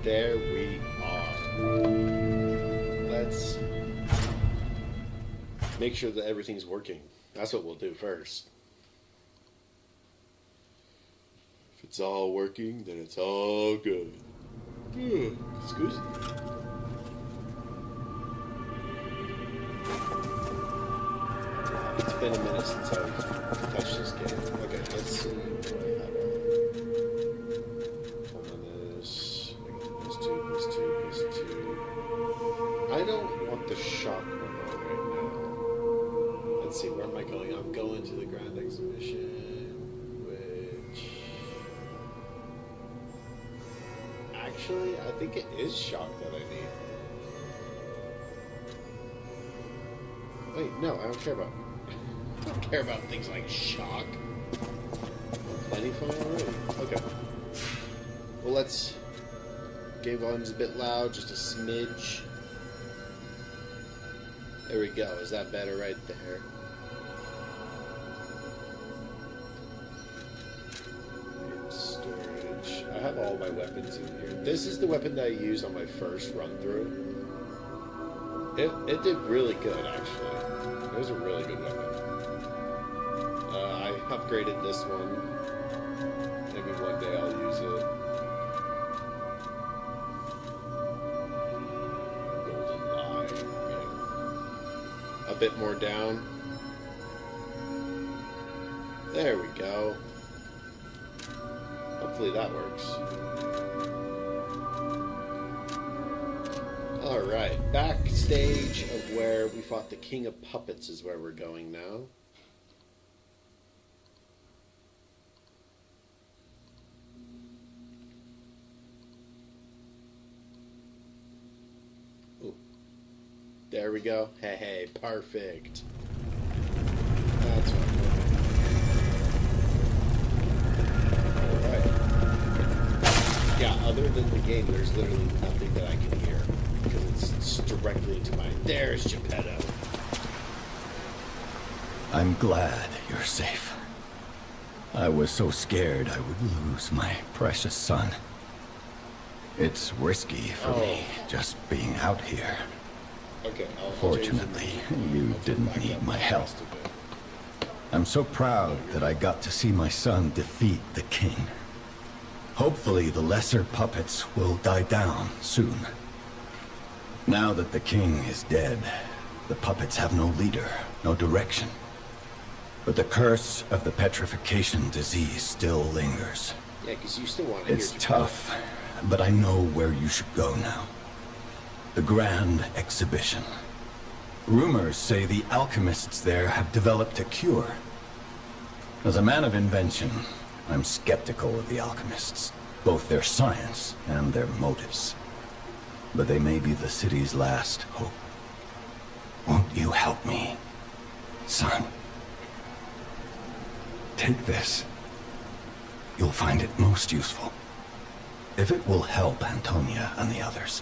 There we are. Let's make sure that everything's working. That's what we'll do first. If it's all working, then it's all good. Excuse me. It's been a minute since I've touched this game. Okay, let's see what do I have on. Hold on this. Plus two. I don't want the shock one right now. Let's see, where am I going? I'm going to the Grand Exhibition, which... Actually, I think it is shock that I need. Wait, no, I don't care about... I don't care about things like shock. Plenty fun already. Okay. Well, let's... Game volume's a bit loud, just a smidge. There we go. Is that better right there? Storage. I have all my weapons in here. This is the weapon that I used on my first run through. It did really good, actually. It was a really good weapon. I upgraded this one. Maybe one day I'll use it. Golden Eye. Yeah. A bit more down. There we go. Hopefully that works. Alright, backstage of where we fought the King of Puppets is where we're going now. Ooh. There we go. Hey, perfect. That's what I'm looking for. Alright. Yeah, other than the game, there's literally nothing that I can hear. Because it's directly into my... There's Geppetto. I'm glad you're safe. I was so scared I would lose my precious son. It's risky for me, just being out here. Okay, Fortunately, you didn't need my help. I'm so proud that I got to see my son defeat the king. Hopefully the lesser puppets will die down soon. Now that the king is dead, the puppets have no leader, no direction. But the curse of the petrification disease still lingers. Yeah, because you still want to It's tough, but I know where you should go now. The Grand Exhibition. Rumors say the alchemists there have developed a cure. As a man of invention, I'm skeptical of the alchemists, both their science and their motives. But they may be the city's last hope. Won't you help me, son? Take this. You'll find it most useful. If it will help Antonia and the others,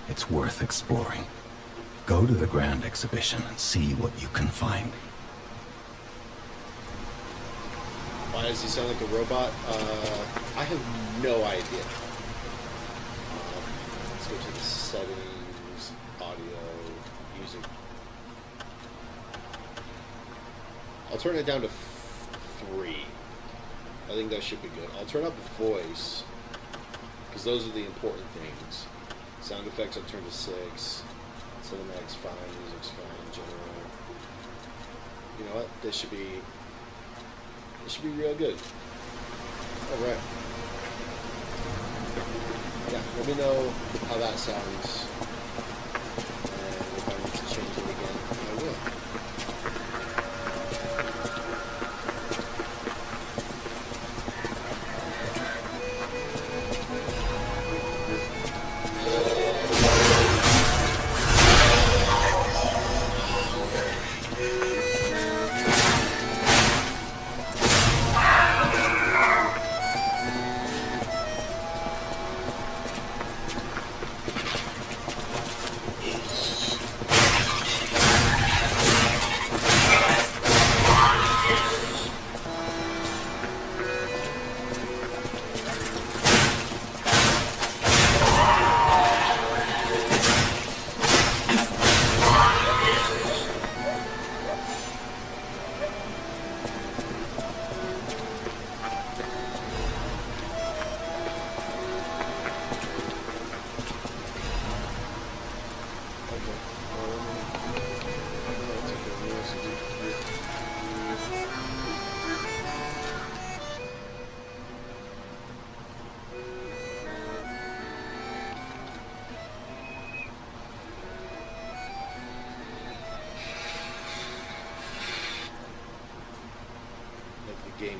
it's worth exploring. Go to the Grand Exhibition and see what you can find. Why does he sound like a robot? I have no idea. Let's go to the settings, audio, music. I'll turn it down to 3. I think that should be good. I'll turn up voice, because those are the important things. Sound effects I'll turn to 6. Cinematic's fine, music's fine, general. You know what? This should be real good. Alright. Yeah, let me know how that sounds. And if I need to change it again, I will.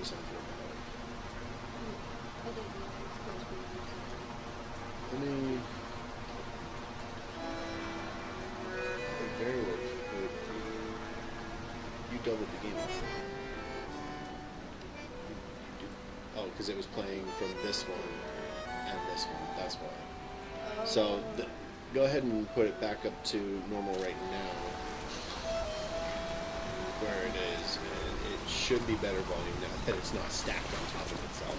any sound for it. I mean, it very well could. You doubled the game. Oh, because it was playing from this one and this one. That's why. So go ahead and put it back up to normal right now, where it is, and it should be better volume now that it's not stacked on top of itself.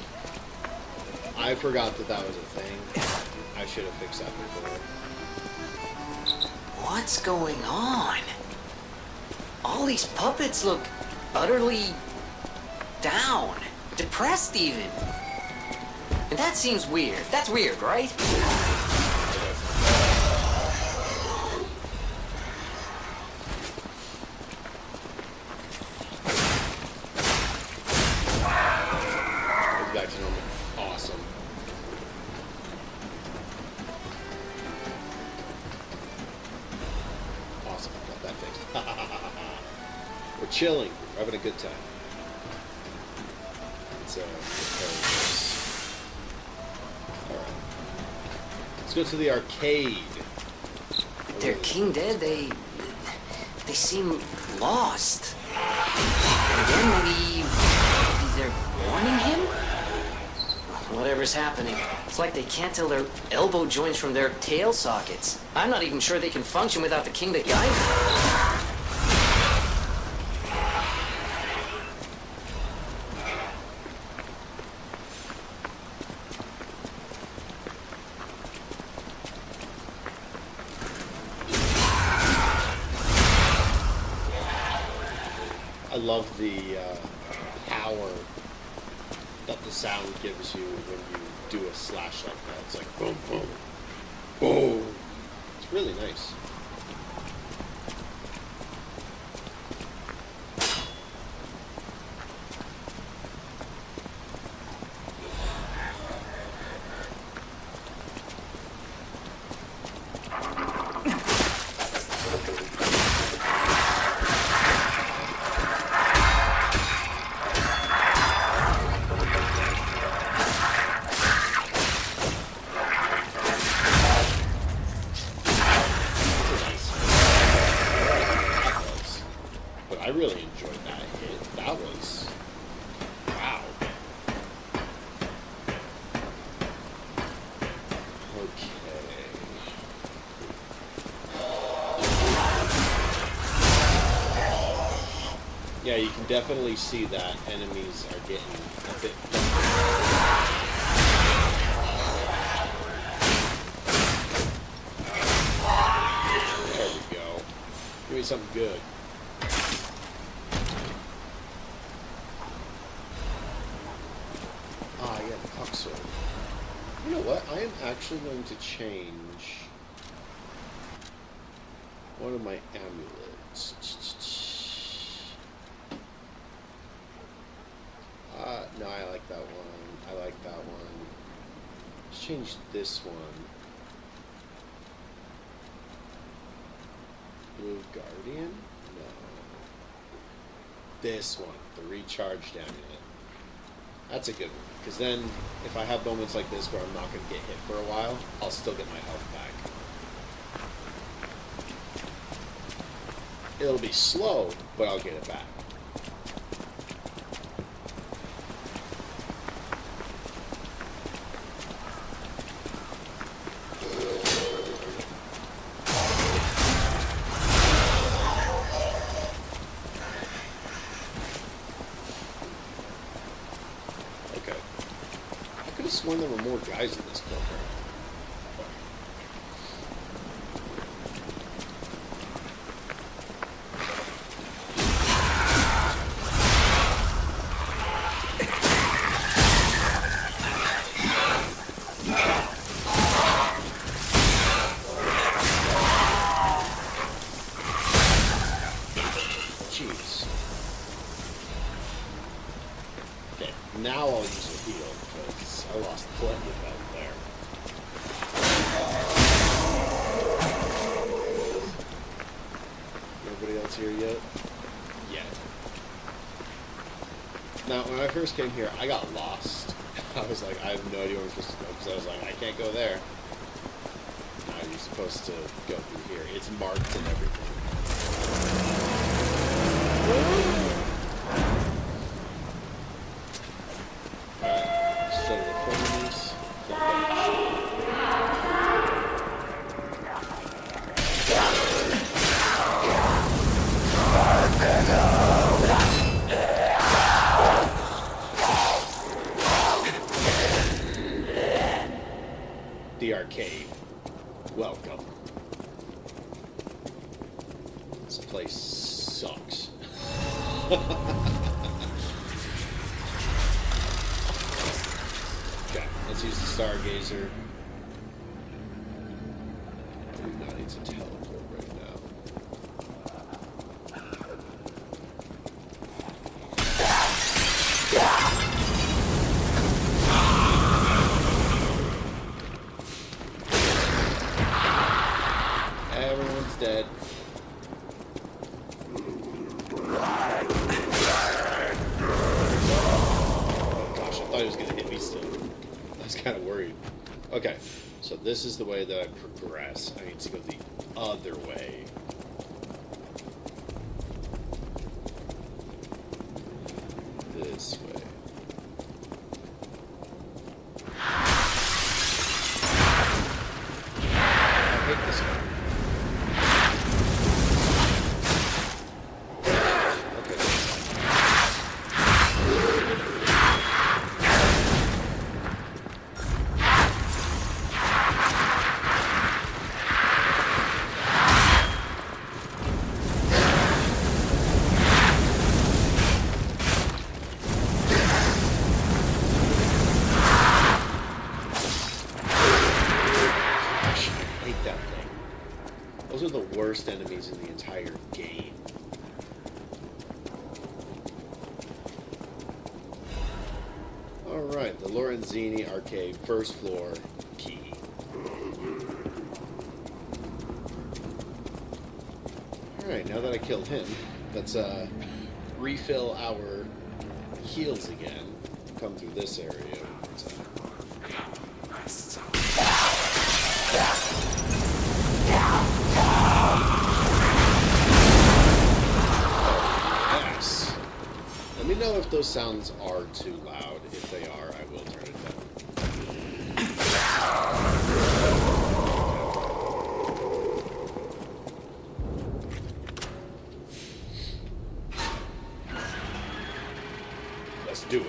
I forgot that that was a thing. I should have fixed that before. What's going on? All these puppets look utterly down, depressed even. And that seems weird. That's weird, right? Back to normal. Awesome. Awesome. Got that fixed. We're chilling. We're having a good time. Let's alright. Let's go to the arcade. Their king dead, they seem lost. And again, maybe they're warning him? Whatever's happening, it's like they can't tell their elbow joints from their tail sockets. I'm not even sure they can function without the king to guide them. I love the power that the sound gives you when you do a slash like that. It's like boom, boom, boom. It's really nice. I really enjoyed that hit. That was... wow. Okay. Yeah, you can definitely see that enemies are getting a bit... There we go. Give me something good. Sword. You know what? I am actually going to change one of my amulets. No, I like that one. I like that one. Let's change this one. Blue Guardian? No. This one, the recharged amulet. That's a good one, because then if I have moments like this where I'm not going to get hit for a while, I'll still get my health back. It'll be slow, but I'll get it back. Sworn there were more guys in this program. Jeez. Okay, now I'll use a heal because I lost plenty of health there. Nobody else here yet? Yet. Now, when I first came here, I got lost. I was like, I have no idea where I'm supposed to go, because I was like, I can't go there. Now you're supposed to go through here. It's marked and everything. Alright, set of the frames. The arcade. Welcome. This place sucks. Okay, let's use the Stargazer. I do not need to teleport right now. Everyone's dead. Oh gosh, I thought he was going to hit me still. I was kind of worried. Okay, so this is the way that I progress. I need to go the other way. This way. I hate this guy. Those are the worst enemies in the entire game. Alright, the Lorenzini Arcade, first floor, key. Alright, now that I killed him, let's refill our heals again. Come through this area. Yes. Let me know if those sounds are too loud. If they are, I will turn it down. Let's do it.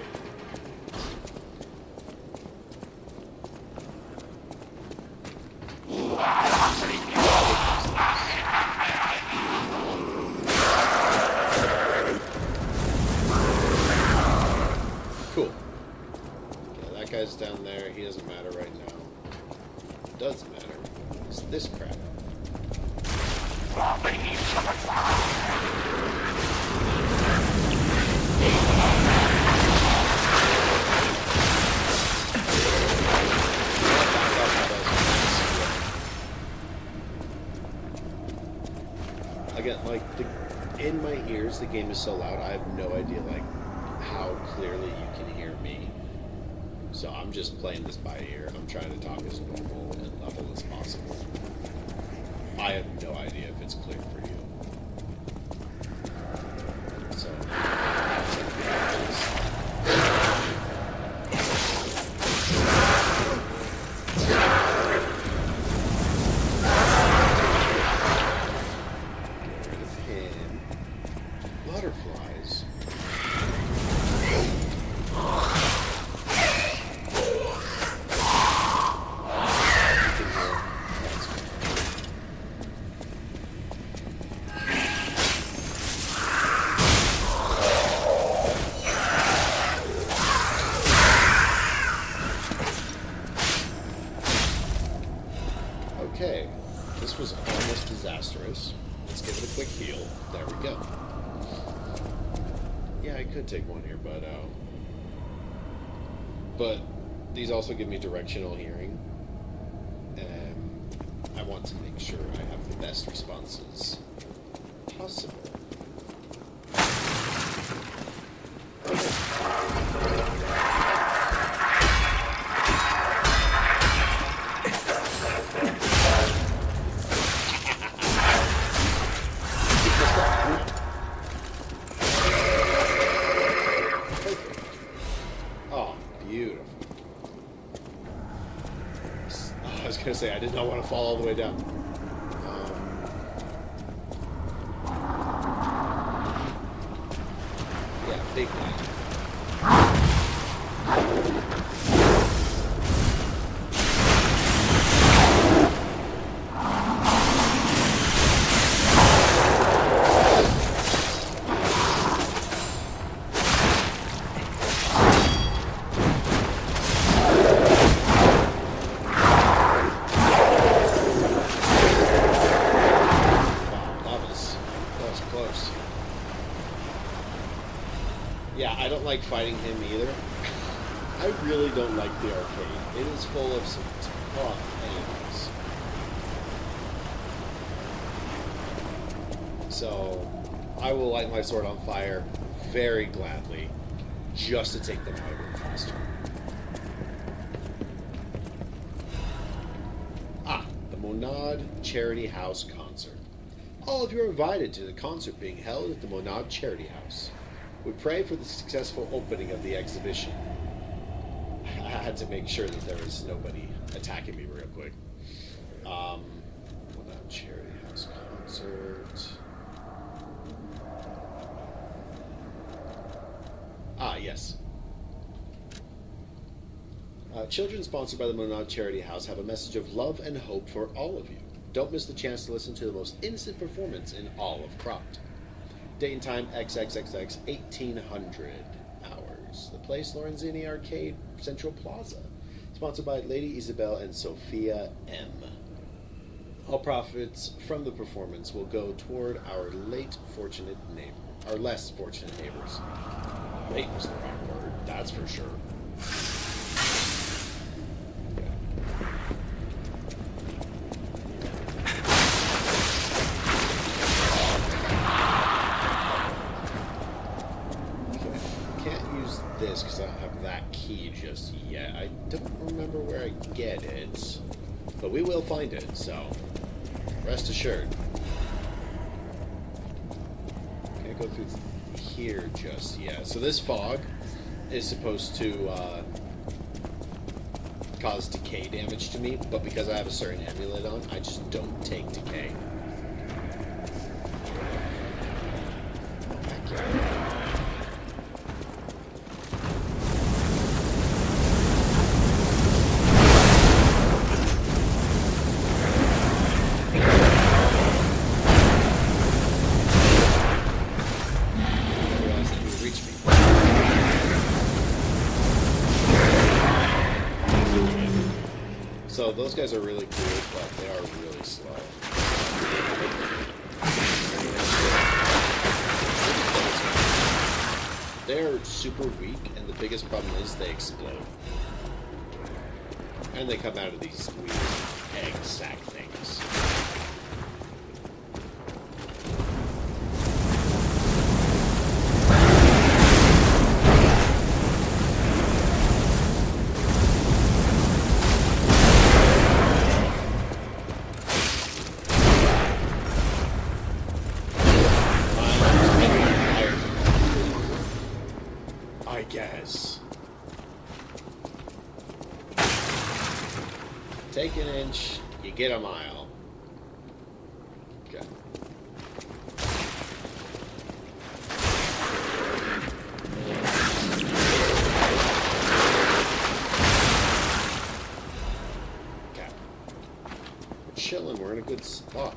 Cool. Yeah, that guy's down there. He doesn't matter right now. What does matter is this crap. Again, like, in my ears, the game is so loud, I have no idea, like, how clearly you can hear me. So I'm just playing this by ear. I'm trying to talk as normal and level as possible. I have no idea if it's clear for you. So... butterflies. Okay, this was almost disastrous. Let's give it a quick heal. There we go. Yeah, I could take one here, but these also give me directional hearing, and I want to make sure I have the best responses possible. Okay. was gonna say, I did not want to fall all the way down. Yeah, big one. Yeah, I don't like fighting him either. I really don't like the arcade. It is full of some tough enemies. So, I will light my sword on fire very gladly, just to take them out a bit faster. Ah, the Monad Charity House concert. All of you are invited to the concert being held at the Monad Charity House. We pray for the successful opening of the exhibition. I had to make sure that there was nobody attacking me real quick. Monad Charity House concert. Ah, yes. Children sponsored by the Monad Charity House have a message of love and hope for all of you. Don't miss the chance to listen to the most innocent performance in all of Krat. Date and time, XXXX, 1800 hours. The place, Lorenzini Arcade, Central Plaza. Sponsored by Lady Isabel and Sophia M. All profits from the performance will go toward our less fortunate neighbors. Late was the wrong word, that's for sure. This because I don't have that key just yet. I don't remember where I get it, but we will find it, so rest assured. Can't go through here just yet. So this fog is supposed to cause decay damage to me, but because I have a certain amulet on, I just don't take decay. So those guys are really cool, but they are really slow. They're super weak, and the biggest problem is they explode. And they come out of these weird egg sack things. I guess. Take an inch, you get a mile. Okay. Okay. We're chilling, we're in a good spot.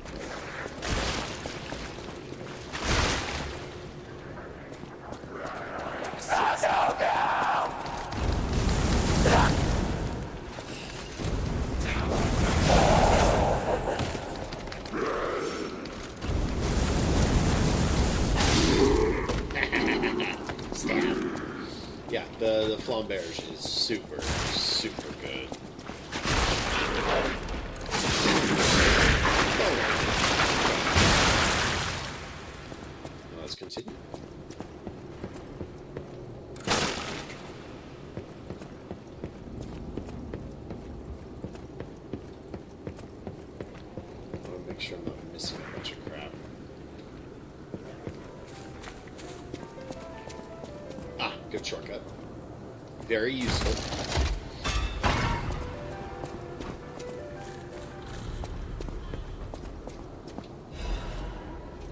Yeah, the flamberge is super, super good. Now let's continue. I want to make sure I'm not missing a bunch of crap. Good shortcut. Very useful.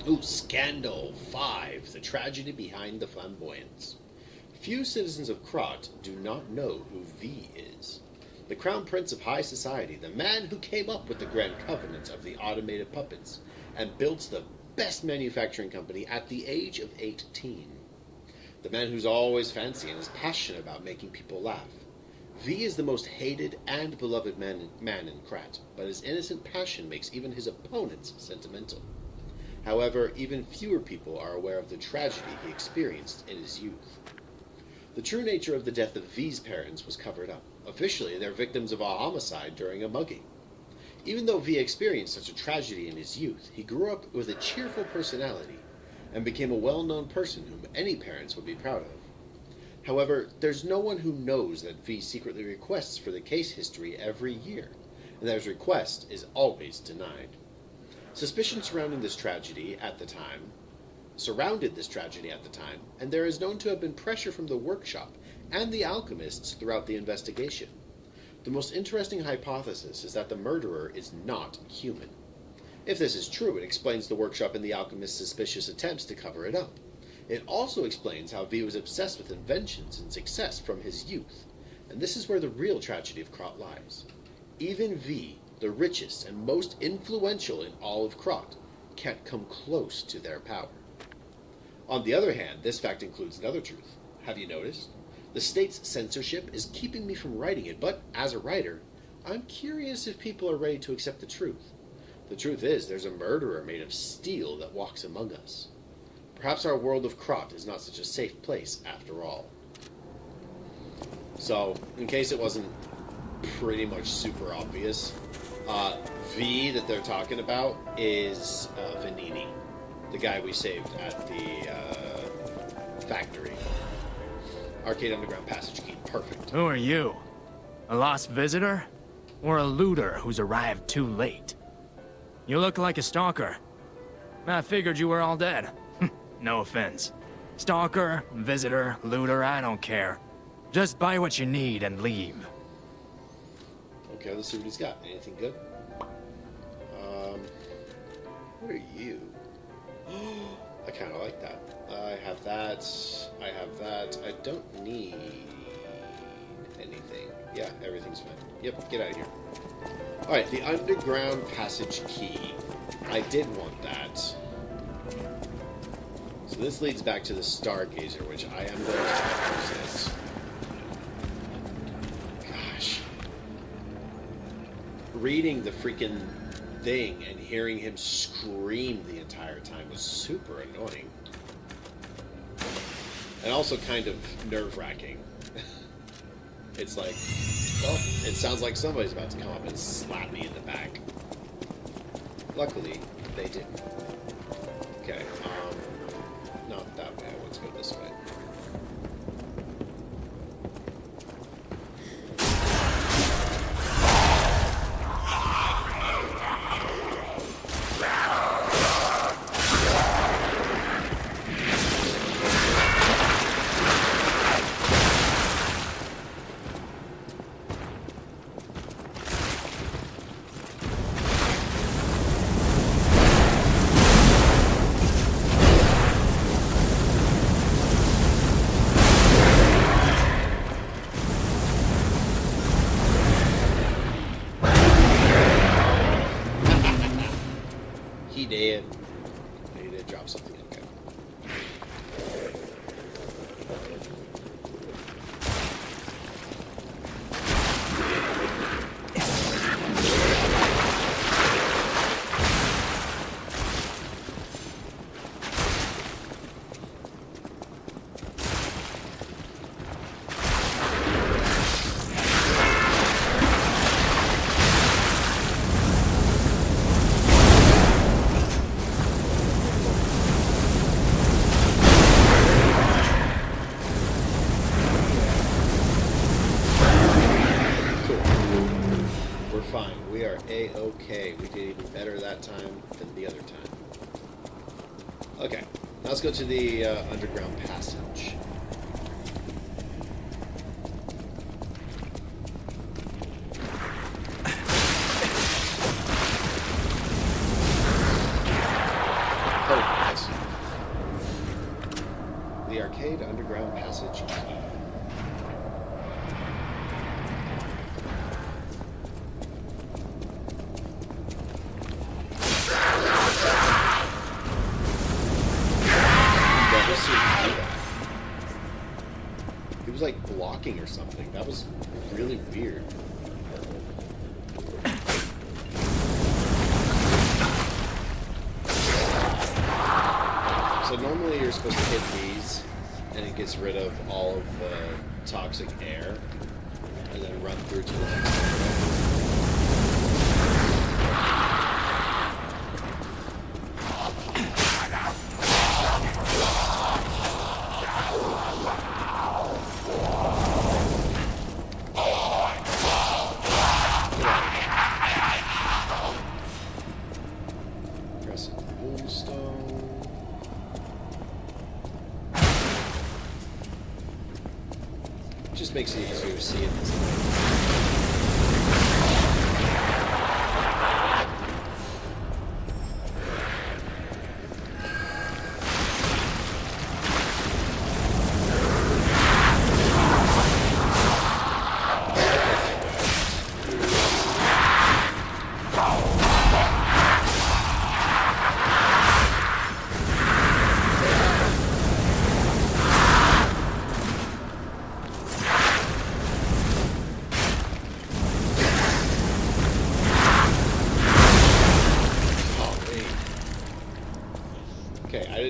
Ooh, Scandal 5, the tragedy behind the flamboyance. Few citizens of Krat do not know who V is. The crown prince of high society, the man who came up with the grand covenant of the automated puppets, and built the best manufacturing company at the age of 18. The man who's always fancy and is passionate about making people laugh. V is the most hated and beloved man in Krat, but his innocent passion makes even his opponents sentimental. However, even fewer people are aware of the tragedy he experienced in his youth. The true nature of the death of V's parents was covered up. Officially, they're victims of a homicide during a mugging. Even though V experienced such a tragedy in his youth, he grew up with a cheerful personality and became a well-known person whom any parents would be proud of. However, there's no one who knows that V secretly requests for the case history every year, and that his request is always denied. Suspicion surrounded this tragedy at the time, and there is known to have been pressure from the workshop and the alchemists throughout the investigation. The most interesting hypothesis is that the murderer is not human. If this is true, it explains the workshop and the alchemists' suspicious attempts to cover it up. It also explains how V was obsessed with inventions and success from his youth, and this is where the real tragedy of Krat lies. Even V, the richest and most influential in all of Krat, can't come close to their power. On the other hand, this fact includes another truth. Have you noticed? The state's censorship is keeping me from writing it, but as a writer, I'm curious if people are ready to accept the truth. The truth is, there's a murderer made of steel that walks among us. Perhaps our world of Krat is not such a safe place after all. So, in case it wasn't pretty much super obvious, V that they're talking about is Vanini, the guy we saved at the factory. Arcade Underground passage key, perfect. Who are you? A lost visitor? Or a looter who's arrived too late? You look like a stalker. I figured you were all dead. No offense. Stalker, visitor, looter, I don't care. Just buy what you need and leave. Okay, let's see what he's got. Anything good? What are you? I kind of like that. I have that. I have that. I don't need anything. Yeah, everything's fine. Yep, get out of here. Alright, the underground passage key. I did want that. So this leads back to the Stargazer, which I am going to use it. Gosh. Reading the freaking thing and hearing him scream the entire time was super annoying. And also kind of nerve-wracking. It's like, well, it sounds like somebody's about to come up and slap me in the back. Luckily, they didn't. Okay, not that way. I want to go this way. He did. He did drop something. Okay. A-okay. We did even better that time than the other time. Okay, now let's go to the underground passage. Perfect. talking or something. That was really weird. So normally you're supposed to hit these, and it gets rid of all of the toxic air, and then run through to the next one. Just makes it easier to see it this way.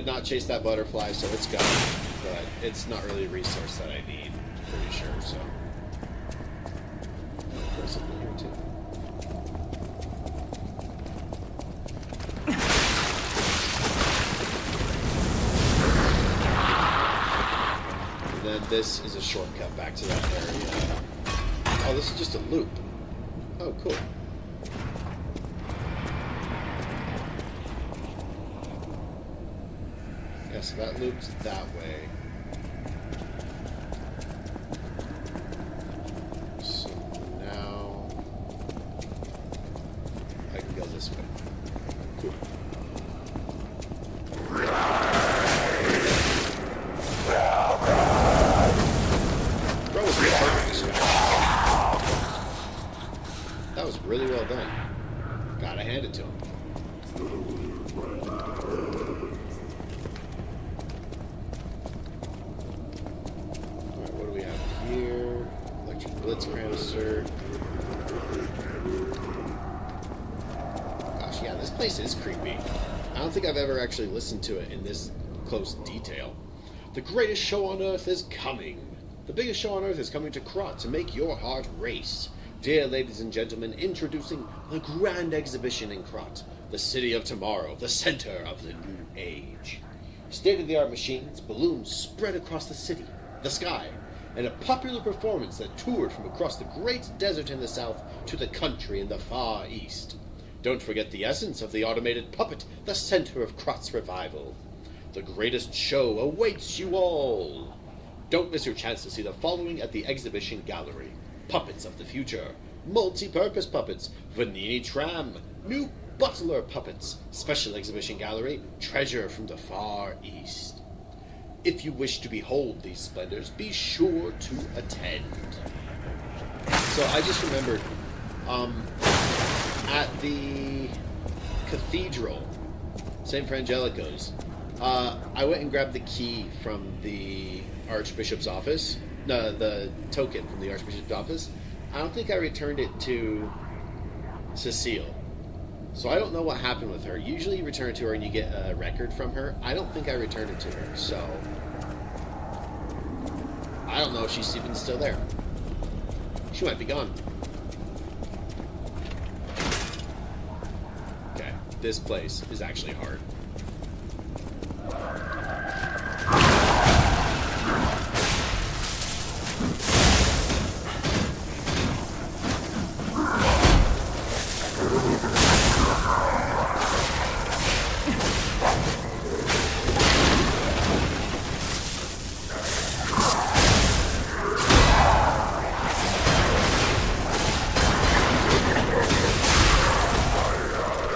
Not chase that butterfly, so it's gone, but it's not really a resource that I need, pretty sure, so. There's something here too. And then this is a shortcut back to that area. Oh, this is just a loop. Oh, cool. Yeah, so that loops that way. So now I can go this way. Cool. Bro was perfect. That was really well done. Gotta hand it to him. Blitz canister. Gosh, yeah, this place is creepy. I don't think I've ever actually listened to it in this close detail. The greatest show on earth is coming. The biggest show on earth is coming to Krat to make your heart race. Dear ladies and gentlemen, introducing the Grand Exhibition in Krat, the city of tomorrow, the center of the new age. State-of-the-art machines, balloons spread across the city, the sky, and a popular performance that toured from across the great desert in the south to the country in the far east. Don't forget the essence of the automated puppet, the center of Krat's revival. The greatest show awaits you all. Don't miss your chance to see the following at the Exhibition Gallery. Puppets of the future, multi-purpose puppets, Vanini Tram, new Butler puppets, Special Exhibition Gallery, treasure from the far east. If you wish to behold these splendors, be sure to attend. So I just remembered, at the cathedral, St. Frangelico's, I went and grabbed the key from the Archbishop's office, no, the token from the Archbishop's office. I don't think I returned it to Cecile. So I don't know what happened with her. Usually you return it to her and you get a record from her. I don't think I returned it to her, so I don't know if she's even still there. She might be gone. Okay, this place is actually hard.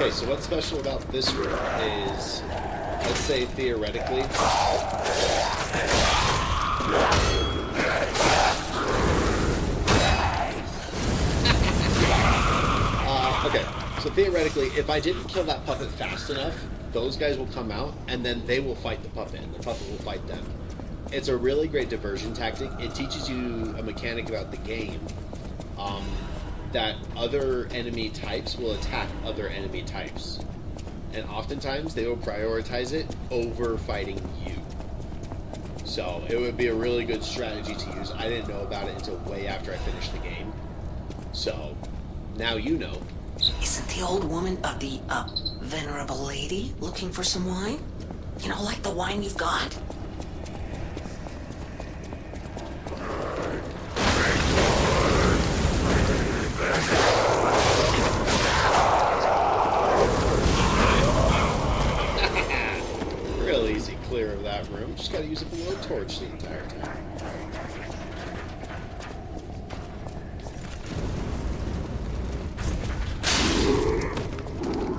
Okay, so what's special about this room is, let's say theoretically, okay, so theoretically, if I didn't kill that puppet fast enough, those guys will come out, and then they will fight the puppet, and the puppet will fight them. it's a really great diversion tactic. It teaches you a mechanic about the game, that other enemy types will attack other enemy types. And oftentimes they will prioritize it over fighting you. So it would be a really good strategy to use. I didn't know about it until way after I finished the game. So now you know. Isn't the old woman, the venerable lady, looking for some wine? You know, like the wine you've got? Real easy clear of that room. Just gotta use a blowtorch the entire time.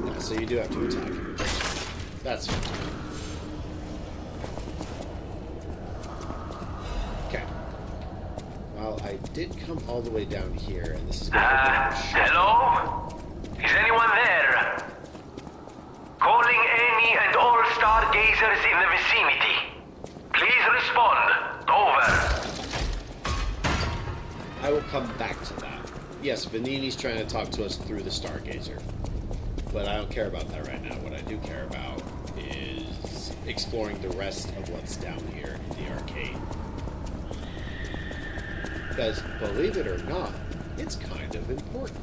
Yeah, so you do have to attack him. That's fine. Okay. Well, I did come all the way down here, and this is gonna be a bit of a shit. Hello? Is anyone there? Calling any and all stargazers in the vicinity. Please respond. Over. I will come back to that. Yes, Vanini's trying to talk to us through the Stargazer. But I don't care about that right now. What I do care about is exploring the rest of what's down here in the arcade. Because, believe it or not, it's kind of important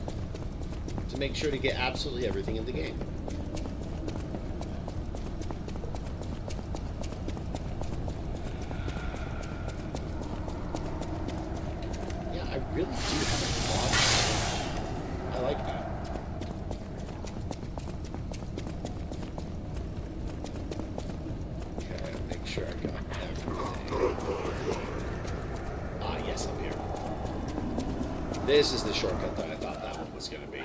to make sure to get absolutely everything in the game. Yeah, I really do have a lot of stuff. I like that. Okay, make sure I got everything. Ah, yes, I'm here. This is the shortcut that I thought that one was going to be.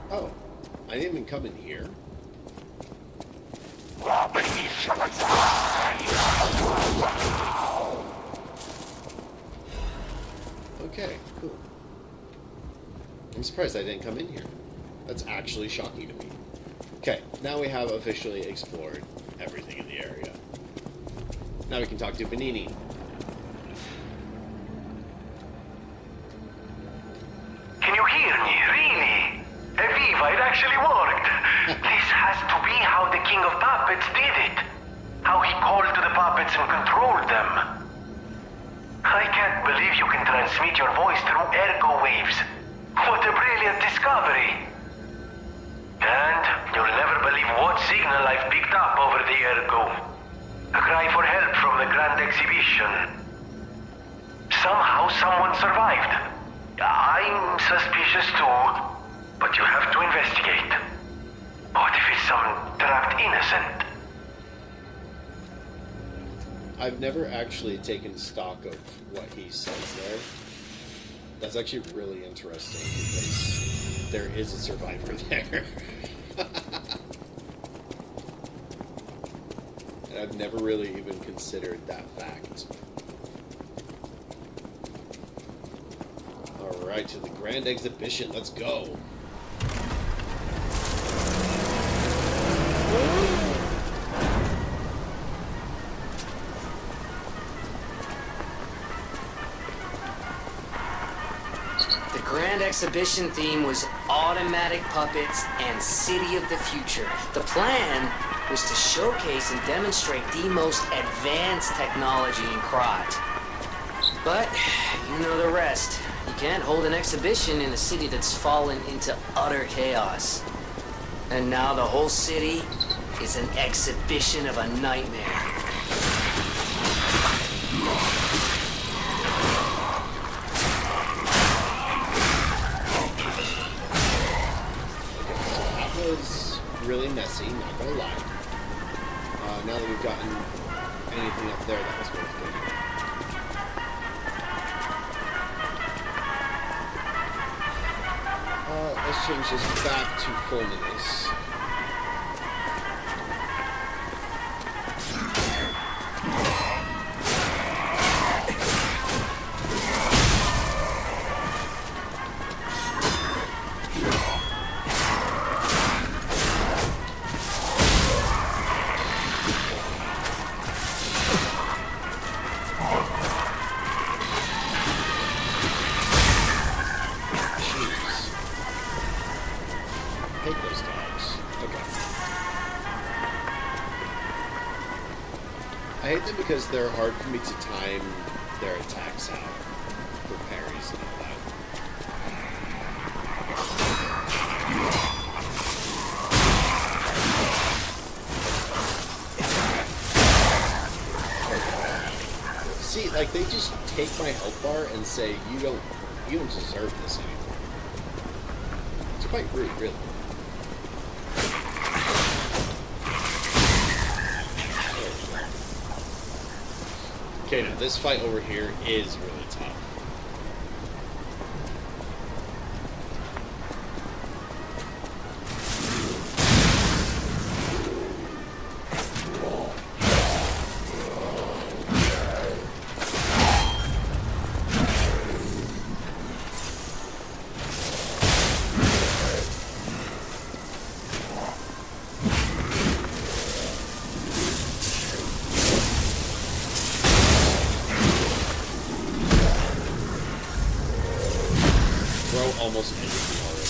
Oh, I didn't even come in here. Okay, cool. I'm surprised I didn't come in here. That's actually shocking to me. Okay, now we have officially explored everything in the area. Now we can talk to Vanini. Can you hear me? Really? Eviva, it actually worked. This has to be how the King of Puppets did it. How he called to the puppets and controlled them. I can't believe you can transmit your voice through ergo waves. What a brilliant discovery. And you'll never believe what signal I've picked up over the ergo. A cry for help from the Grand Exhibition. Somehow someone survived. I'm suspicious too, but you have to investigate. What if it's some trapped innocent? I've never actually taken stock of what he says there. That's actually really interesting because there is a survivor there. And I've never really even considered that fact. Alright, to the Grand Exhibition. Let's go. The Grand Exhibition theme was automatic puppets and City of the Future. The plan was to showcase and demonstrate the most advanced technology in Krat. But, you know the rest. You can't hold an exhibition in a city that's fallen into utter chaos. And now the whole city is an exhibition of a nightmare. That was really messy, not gonna lie. Now that we've gotten anything up there, that was worth getting. Let's change this back to fullness. I hate them because they're hard for me to time their attacks out for parries and all that. See, like they just take my health bar and say you don't deserve this anymore. It's quite rude, really. Okay, now this fight over here is really tough. Almost ended me already.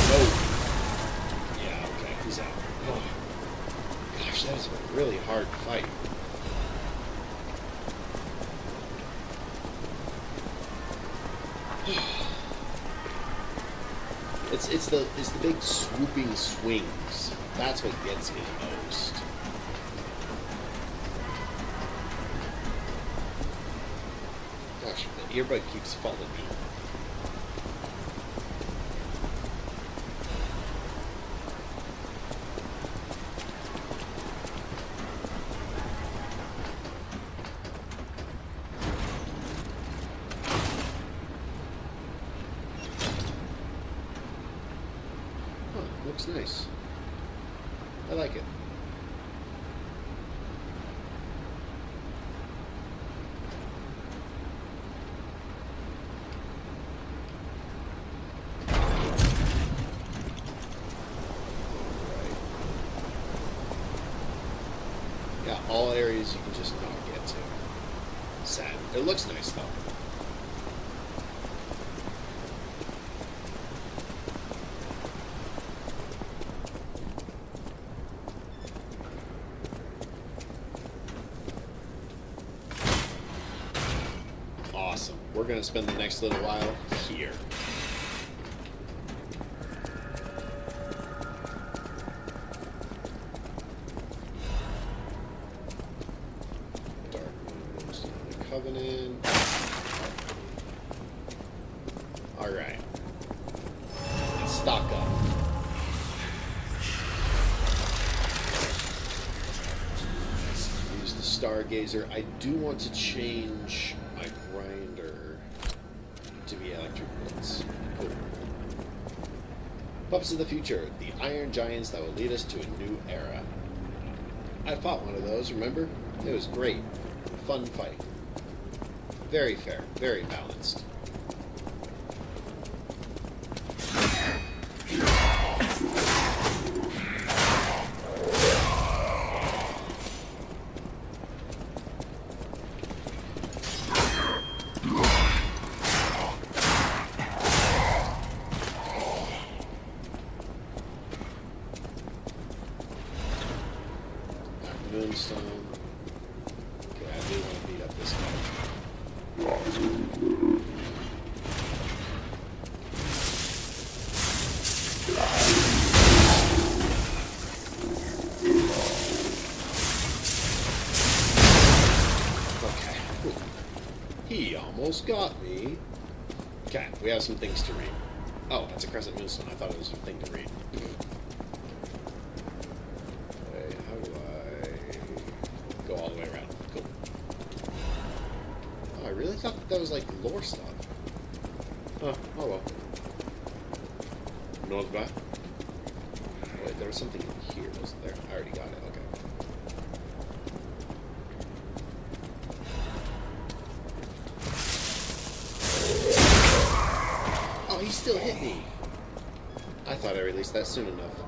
Oh. Yeah, okay, he's out. Oh. Gosh, that was a really hard fight. It's the big swooping swings. That's what gets me the most. Gosh, the earbud keeps following me. Looks nice. I like it. Yeah, all areas you can just not get to. Sad. It looks nice though. Awesome. We're going to spend the next little while here. Dark Moon, the Covenant. Alright. Let's stock up. Use the Stargazer. I do want to change my grinder to be electric blitz. Cool. Puppets of the Future, the iron giants that will lead us to a new era. I fought one of those, remember? It was great. Fun fight. Very fair, very balanced. Moonstone. Okay, I do want to beat up this guy. Okay. He almost got me. Okay, we have some things to read. Oh, that's a Crescent Moonstone. I thought it was a thing to read. Okay. that was like lore stuff. Oh well. North back. Wait, there was something in here, wasn't there? I already got it. Okay. Oh, he still hit me. I thought I released that soon enough.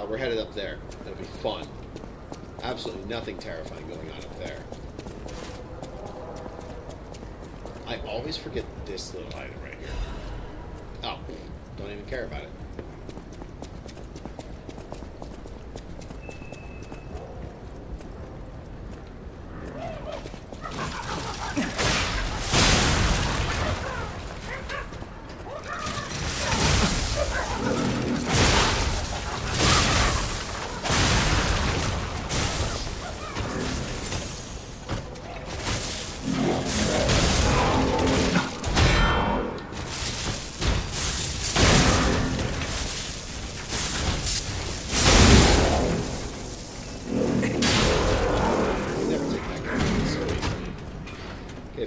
We're headed up there. It'll be fun. Absolutely nothing terrifying going on up there. I always forget this little item right here. Oh, don't even care about it.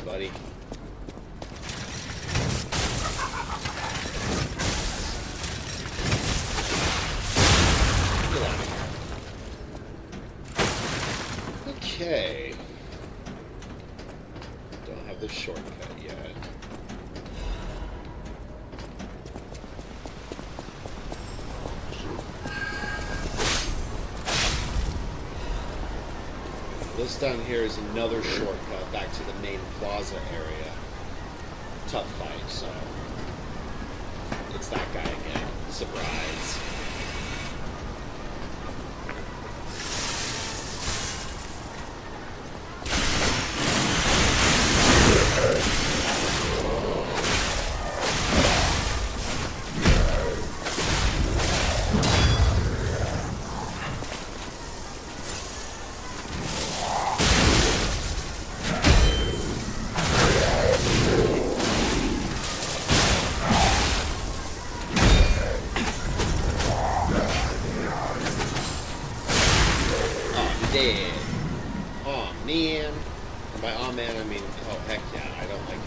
Buddy. Get out of here. Okay. Don't have the shortcut yet. This down here is another shortcut back to the main plaza area. Tough fight, so it's that guy again. Surprise. Dead. Oh man. And by oh man I mean oh heck yeah, I don't like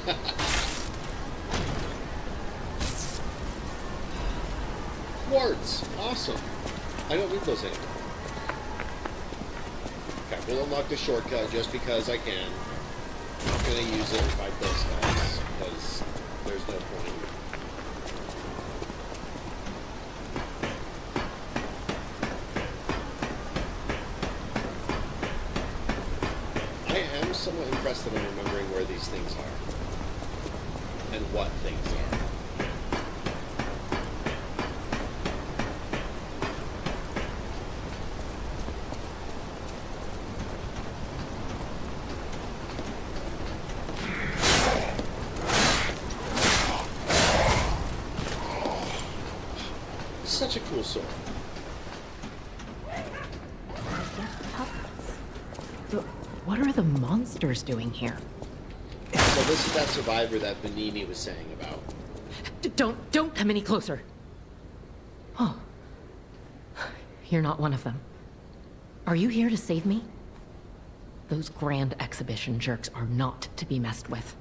it. Quartz! Awesome. I don't need those anymore. Okay, we'll unlock the shortcut just because I can. I'm not gonna use it and fight those guys, because there's no point. I'm somewhat impressed that I'm remembering where these things are. And what things are. Such a cool sword. What are the monsters doing here? So this is that survivor that Benini was saying about. Don't come any closer. Oh. You're not one of them. Are you here to save me? Those grand exhibition jerks are not to be messed with.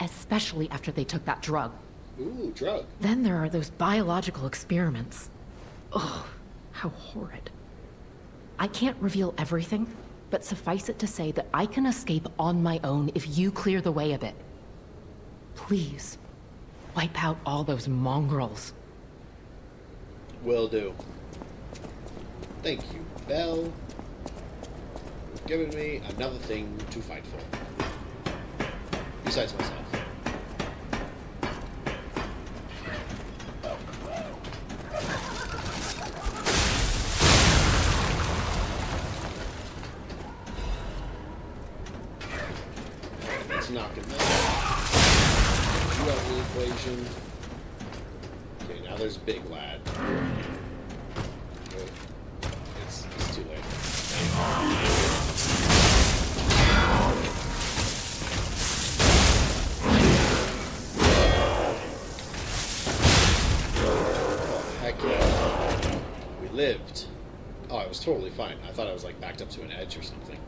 Especially after they took that drug. Ooh, drug. Then there are those biological experiments. Oh, how horrid. I can't reveal everything, but suffice it to say that I can escape on my own if you clear the way a bit. Please, wipe out all those mongrels. Will do. Thank you, Belle. You've given me another thing to fight for. Besides myself. Knock him out. You got the equation. Okay, now there's Big Lad. It's too late. Oh, heck yeah. We lived. Oh, I was totally fine. I thought I was like backed up to an edge or something.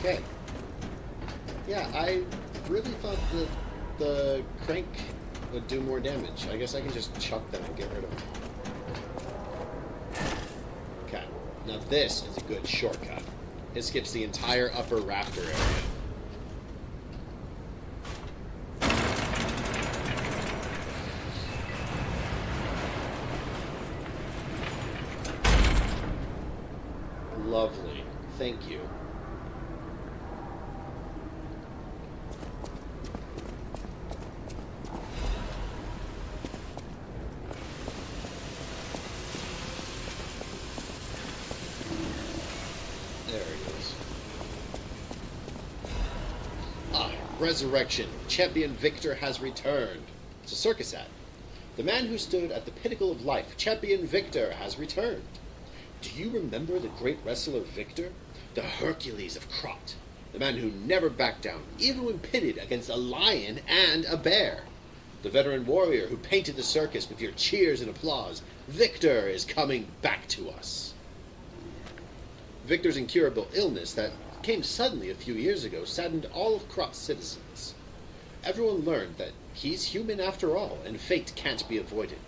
Okay. Yeah, I really thought that the crank would do more damage. I guess I can just chuck them and get rid of them. Okay. Now this is a good shortcut. It skips the entire upper rafter area. Lovely. Thank you. There it is. Ah, resurrection. Champion Victor has returned. It's a circus act. The man who stood at the pinnacle of life, Champion Victor, has returned. Do you remember the great wrestler Victor? The Hercules of Krat. The man who never backed down, even when pitted against a lion and a bear. The veteran warrior who painted the circus with your cheers and applause. Victor is coming back to us. Victor's incurable illness that came suddenly a few years ago saddened all of Krat's citizens. Everyone learned that he's human after all, and fate can't be avoided.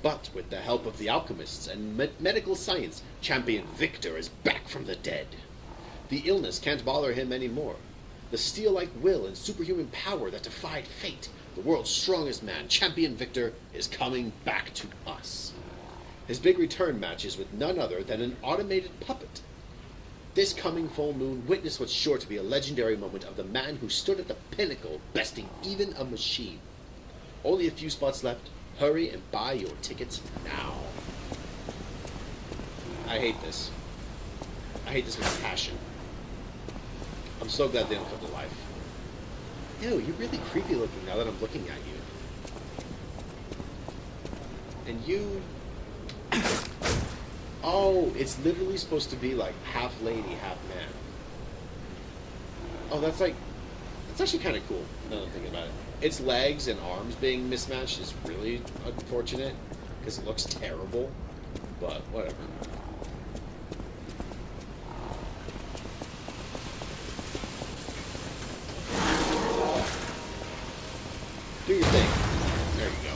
But with the help of the alchemists and medical science, Champion Victor is back from the dead. The illness can't bother him anymore. The steel-like will and superhuman power that defied fate, the world's strongest man, Champion Victor, is coming back to us. His big return match is with none other than an automated puppet. This coming full moon, witness what's sure to be a legendary moment of the man who stood at the pinnacle, besting even a machine. Only a few spots left. Hurry and buy your tickets now. I hate this. I hate this with passion. I'm so glad they don't come to life. Ew, you're really creepy looking now that I'm looking at you. And you... Oh, it's literally supposed to be like half lady, half man. Oh, that's actually kind of cool, now that I'm thinking about it. Its legs and arms being mismatched is really unfortunate, because it looks terrible, but whatever. Do your thing. There you go.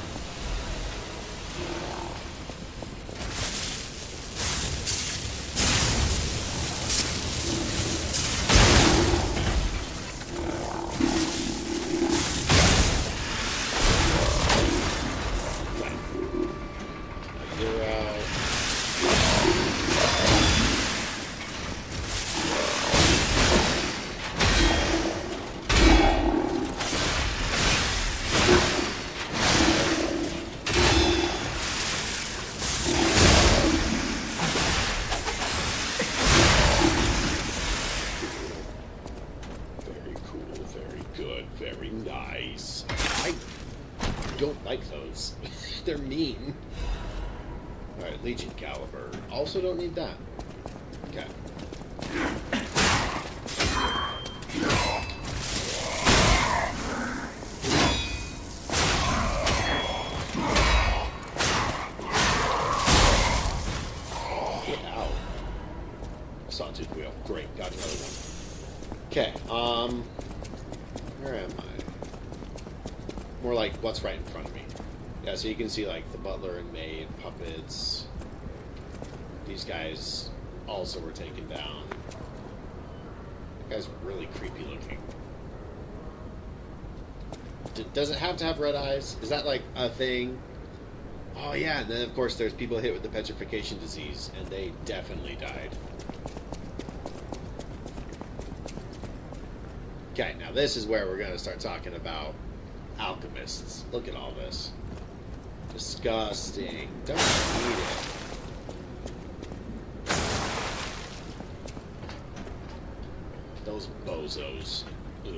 Very nice. I don't like those. They're mean. Alright, Legion Caliber. Also don't need that. Okay. Get out. Sawtooth wheel. Great, got another one. Okay, where am I? More like what's right in front of me. Yeah, so you can see like the butler and maid, puppets. These guys also were taken down. That guy's really creepy looking. Does it have to have red eyes? Is that like a thing? Oh yeah, and then of course there's people hit with the petrification disease, and they definitely died. Okay, now this is where we're going to start talking about alchemists. Look at all this. Disgusting. Don't need it. Those bozos. Ugh.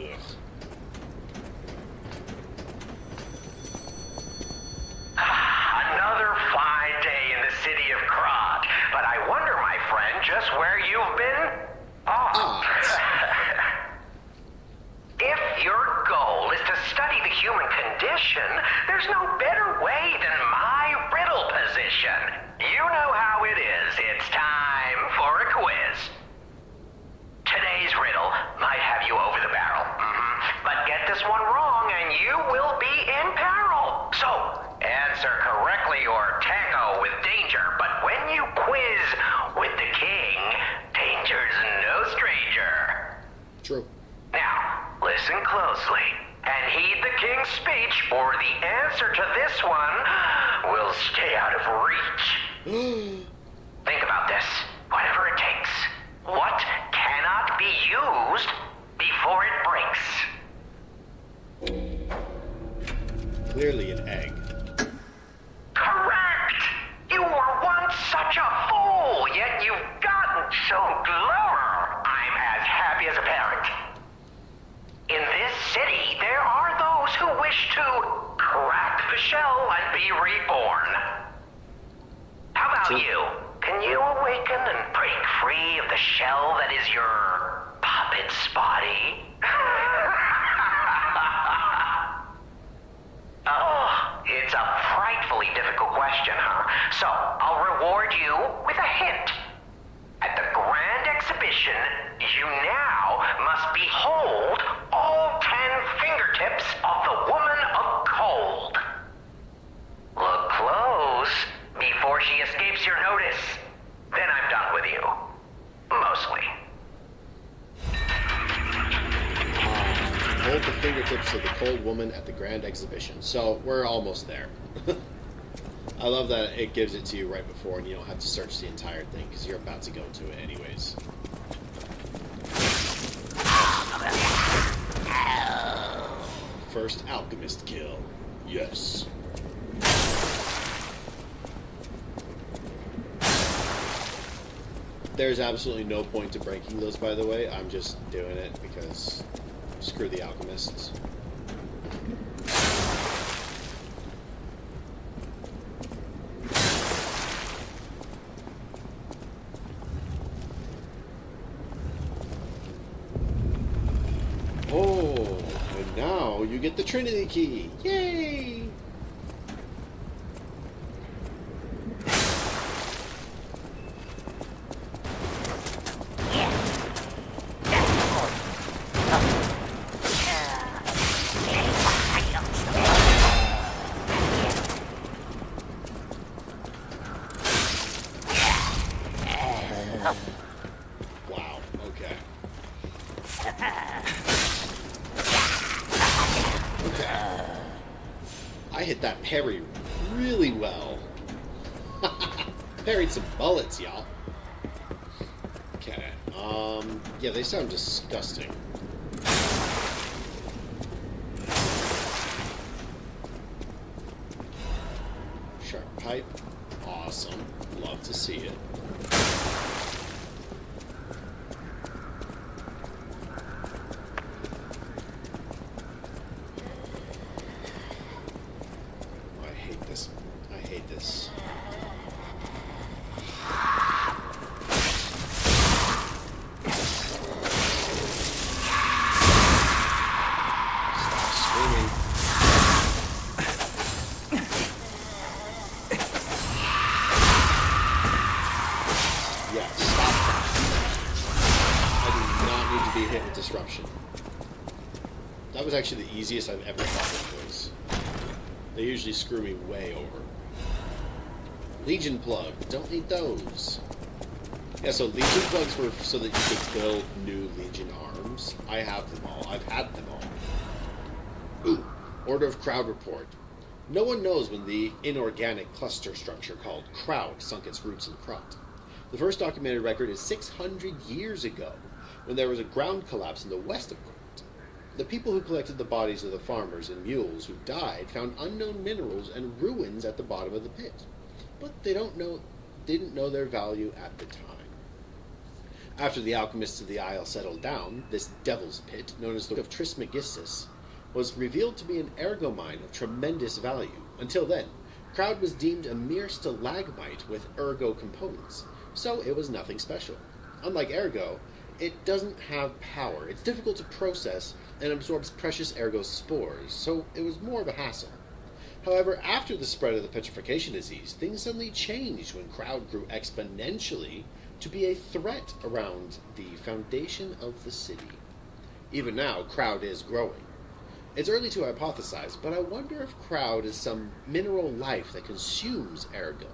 Another fine day in the city of Krat. But I wonder, my friend, just where you've been? If your goal is to study the human condition, there's no better way than my riddle position. You know how it is. It's time for a quiz. Today's riddle, answer correctly or tango with danger, but when you quiz with the king, danger's no stranger. True. Now, listen closely and heed the king's speech, or the answer to this one will stay out of reach. Think about this. Whatever it takes. What cannot be used before it breaks? Clearly an egg. Correct! You were once such a fool, yet you've gotten so clever. I'm as happy as a parent. In this city, there are those who wish to crack the shell and be reborn. How about you? Can you awaken and break free of the shell that is your puppet's body? Oh, it's a frightfully difficult question, huh? So, I'll reward you with a hint. At the Grand Exhibition, you now must behold all 10 fingertips of the Woman of Cold. Look close before she escapes your notice. Then I'm done with you. Mostly. Hold the fingertips of the cold woman at the Grand Exhibition. So, we're almost there. I love that it gives it to you right before and you don't have to search the entire thing because you're about to go to it anyways. First alchemist kill. Yes. There's absolutely no point to breaking those, by the way. I'm just doing it because screw the alchemists. Oh, and now you get the Trinity key. Yay! Wow, okay. I hit that parry really well. Parried some bullets, y'all. Okay, yeah, they sound disgusting. Sharp pipe. Awesome. Love to see it. I hate this. Stop screaming. Yeah, stop. I do not need to be hit with disruption. That was actually the easiest I've ever thought it was. They usually screw me way over. Legion plug. Don't need those. Yeah, so Legion plugs were so that you could build new Legion arms. I have them all. I've had them all. Ooh. Order of Crowd report. No one knows when the inorganic cluster structure called Crowd sunk its roots in Krat. The first documented record is 600 years ago, when there was a ground collapse in the west of Krat. The people who collected the bodies of the farmers and mules who died found unknown minerals and ruins at the bottom of the pit, but they didn't know their value at the time. After the alchemists of the Isle settled down, this devil's pit, known as the of Trismegistus, was revealed to be an ergo mine of tremendous value. Until then, Crowd was deemed a mere stalagmite with ergo components, so it was nothing special. Unlike ergo, it doesn't have power. It's difficult to process and absorbs precious ergo spores, so it was more of a hassle. However, after the spread of the petrification disease, things suddenly changed when Crowd grew exponentially to be a threat around the foundation of the city. Even now, Crowd is growing. It's early to hypothesize, but I wonder if Krat is some mineral life that consumes ergo.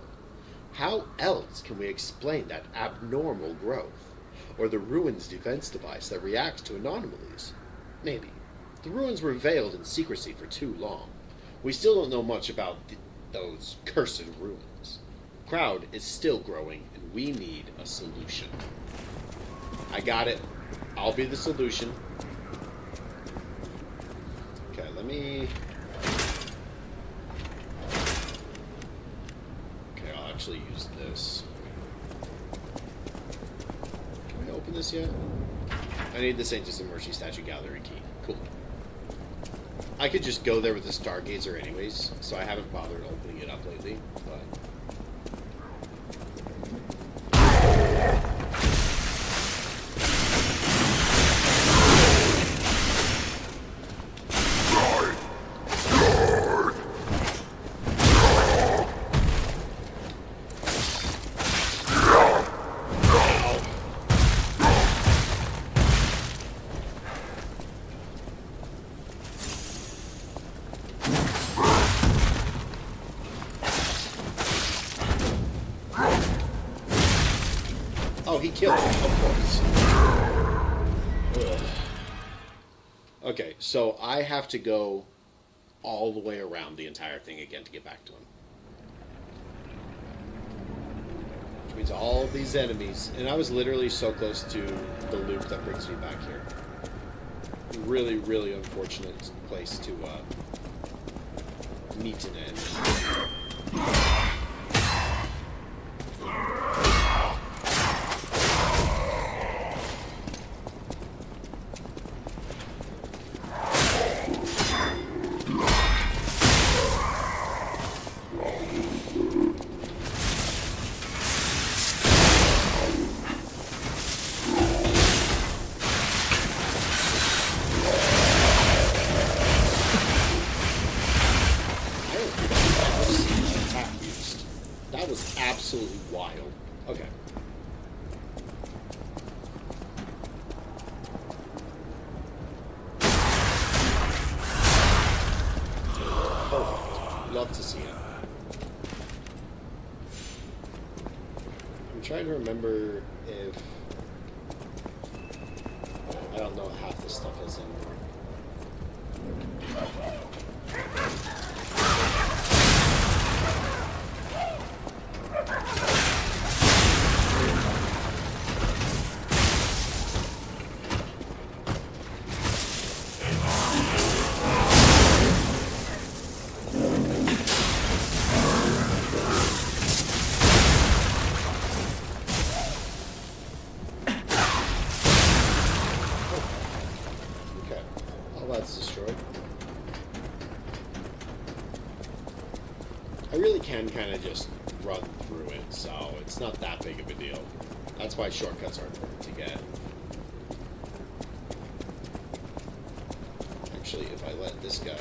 How else can we explain that abnormal growth? Or the ruins defense device that reacts to anomalies? Maybe. The ruins were veiled in secrecy for too long. We still don't know much about those cursed ruins. Krat is still growing, and we need a solution. I got it. I'll be the solution. Okay, let me... Okay, I'll actually use this. Can we open this yet? I need the St. Mercy Statue Gallery key. Cool. I could just go there with the Stargazer anyways, so I haven't bothered opening it up lately, but... Oh, he killed him, of course. Ugh. Okay, so I have to go all the way around the entire thing again to get back to him. Which means all of these enemies, and I was literally so close to the loop that brings me back here. Really, really unfortunate place to meet an end. Absolutely wild. Okay. Perfect. Love to see it. I'm trying to remember if... I don't know half this stuff is in. That's destroyed. I really can kind of just run through it, so it's not that big of a deal. That's why shortcuts are important to get. Actually, if I let this guy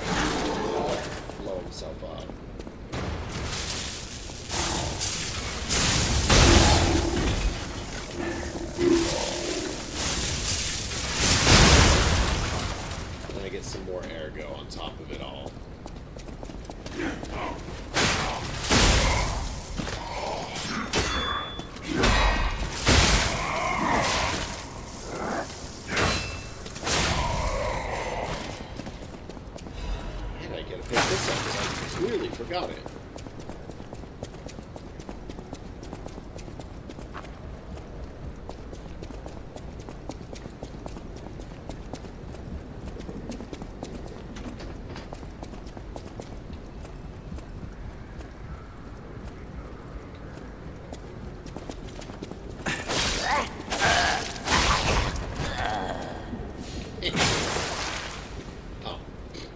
blow himself up. Get some more ergo on top of it all. And I gotta pick this up because I clearly forgot it.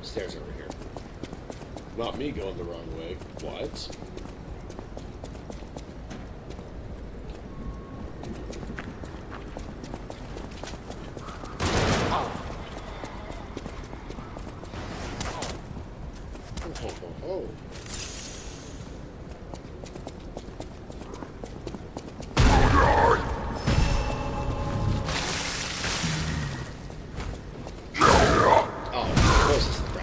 Stairs over here. Not me going the wrong way. What? Oh. Oh, of course it's the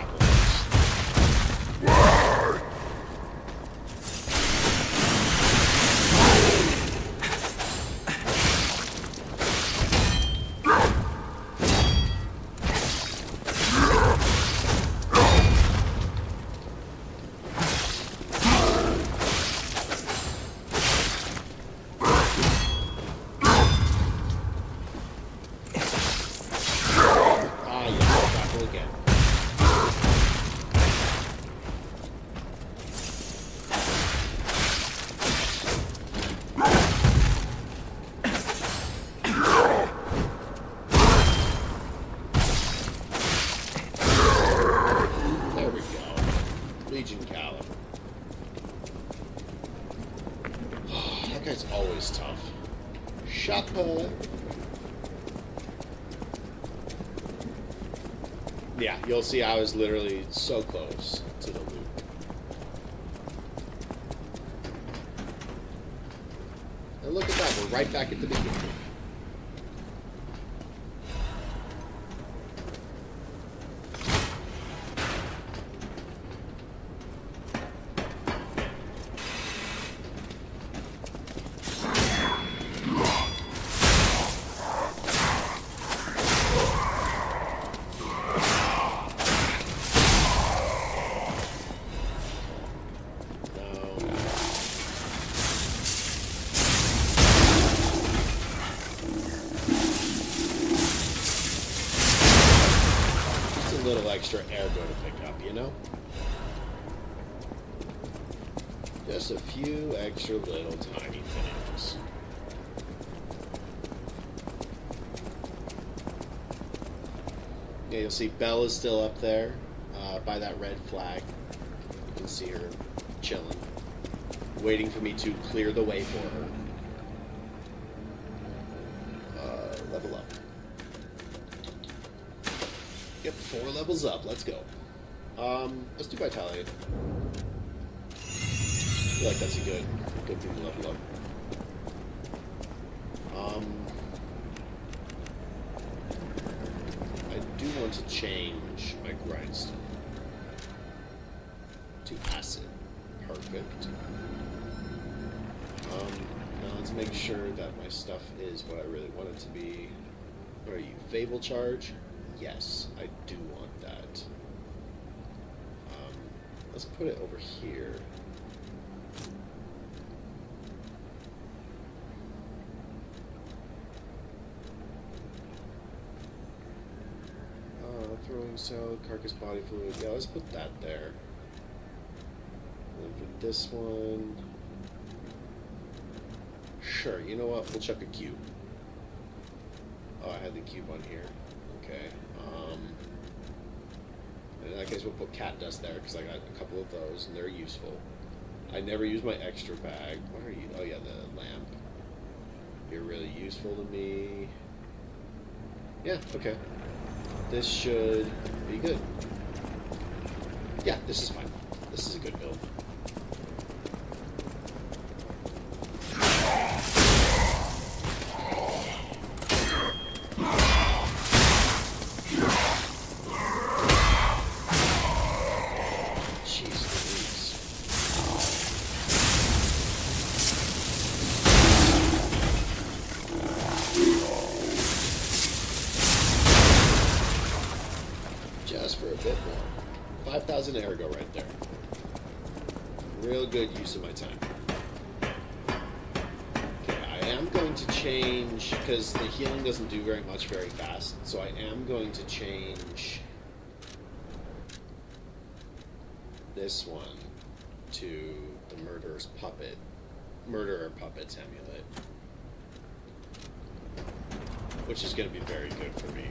That guy's always tough. Shopper. Yeah, you'll see I was literally so close to the loot. And look at that, we're right back at the beginning. Extra ergo to pick up, you know? Just a few extra little tiny things. Yeah, you'll see Belle is still up there by that red flag. You can see her chilling, waiting for me to clear the way for her. Level up. Yep, 4 levels up. Let's go. Let's do Vitality. I feel like that's a good thing to level up. I do want to change my grindstone to acid. Perfect. Now let's make sure that my stuff is what I really want it to be. Where are you? Fable charge? Yes, I do want that. Let's put it over here. Throwing cell, carcass body fluid. Yeah, let's put that there. And for this one... Sure, you know what? We'll chuck a cube. Oh, I had the cube on here. Okay. In that case, we'll put cat dust there because I got a couple of those and they're useful. I never use my extra bag. What are you? Oh yeah, the lamp. You're really useful to me. Yeah. Okay. This should be good. Yeah, this is fine. This is a good build. For a bit more. 5,000 ergo right there. Real good use of my time. Okay, I am going to change, because the healing doesn't do very much very fast, so I am going to change this one to the Murderer Puppet's amulet. Which is going to be very good for me.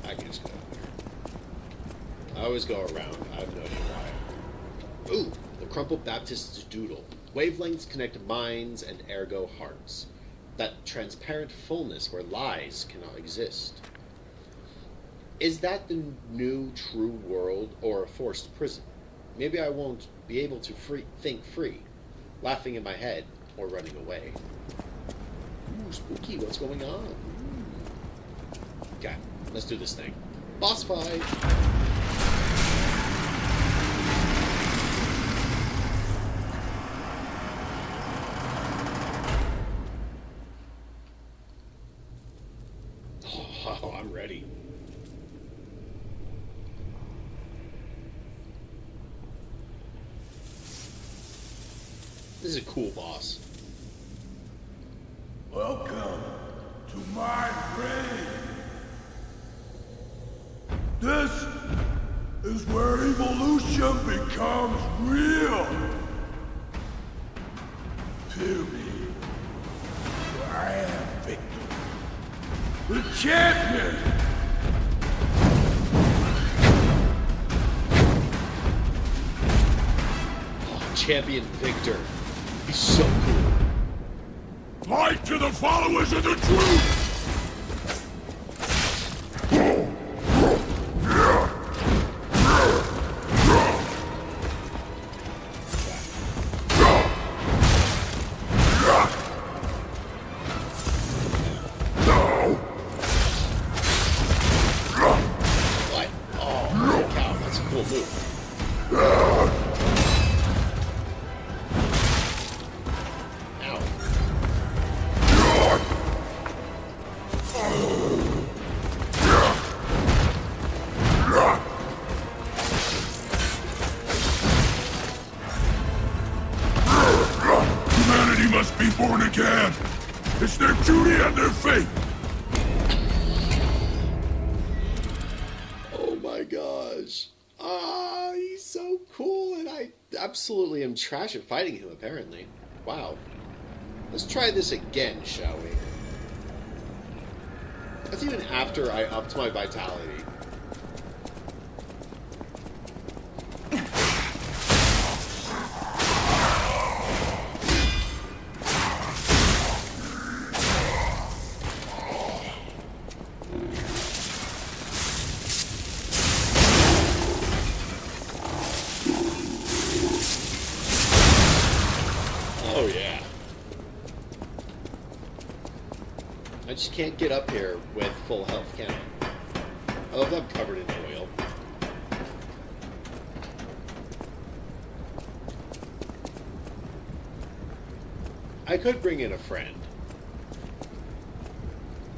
I can just go over there. I always go around. I have no idea why. Ooh, the Crumpled Baptist's Doodle. Wavelengths connect minds and ergo hearts. That transparent fullness where lies cannot exist. Is that the new true world or a forced prison? Maybe I won't be able to think free, laughing in my head or running away. Ooh, spooky, what's going on? Okay, let's do this thing. Boss fight! Oh, I'm ready. This is a cool boss. Welcome to my grave. This is where evolution becomes real. Hear me. I am Victor, the champion. Oh, Champion Victor. He's so cool. Light to the followers of the truth! What? Oh, holy cow, that's a cool move. Ow. Humanity must be born again! It's their duty and their fate! Oh my gosh. Ah, he's so cool, and I absolutely am trash at fighting him, apparently. Wow. Let's try this again, shall we? That's even after I upped my vitality. Oh yeah. I just can't get up here with full health, can I? I love that I'm covered in oil. I could bring in a friend.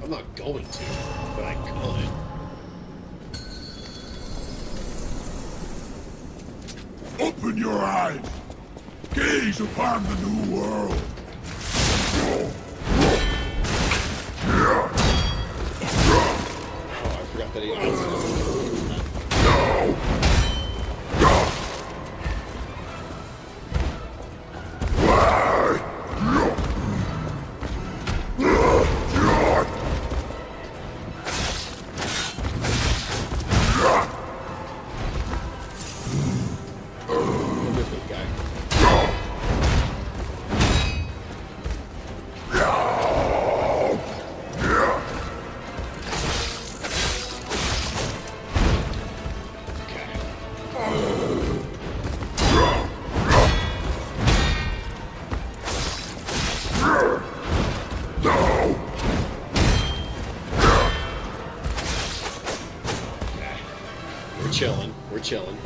I'm not going to, but I could. Open your eyes! Gaze upon the new world! Oh, I forgot that he big guy. We're chilling. We're chilling.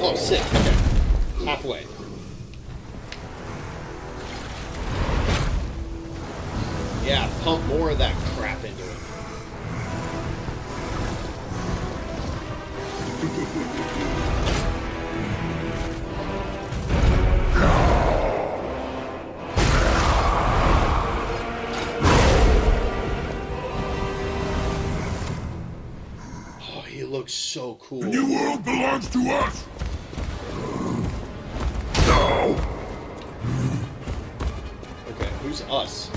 Oh, sick. Okay. Halfway. Yeah, pump more of that crap into it. Oh, he looks so cool. The new world belongs to us! No! Okay, who's us?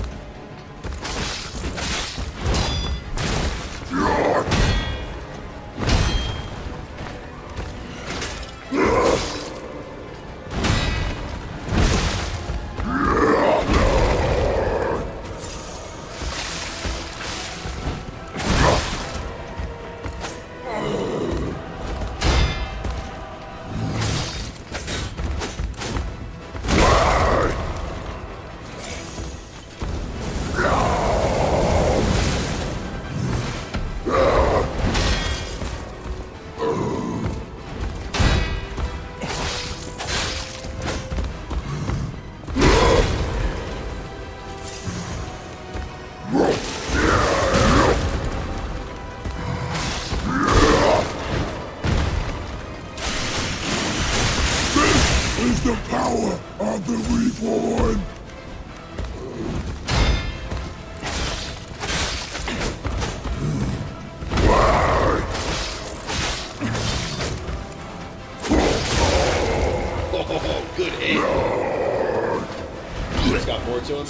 to him?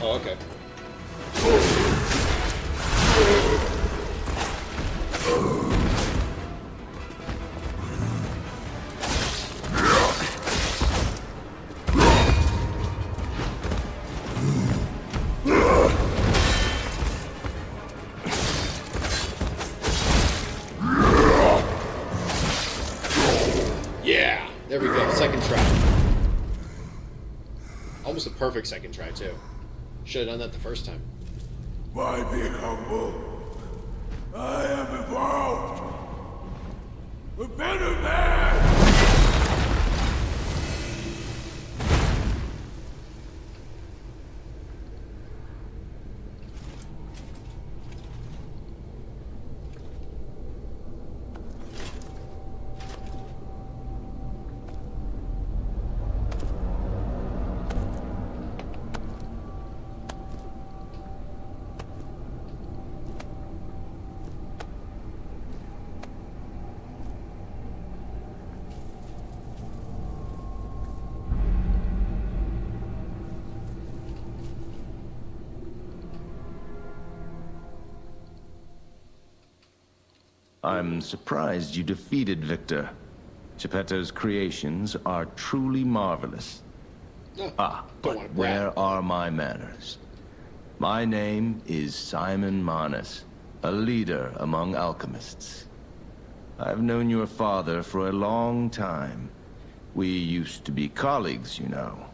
Oh, okay. Yeah, there we go. Second try. Almost a perfect second try, too. Should have done that the first time. By being humble, I am evolved. A better man! I'm surprised you defeated Victor. Geppetto's creations are truly marvelous. No, Ah, don't but want to brag. where are my manners? My name is Simon Manus, a leader among alchemists. I've known your father for a long time. We used to be colleagues, you know.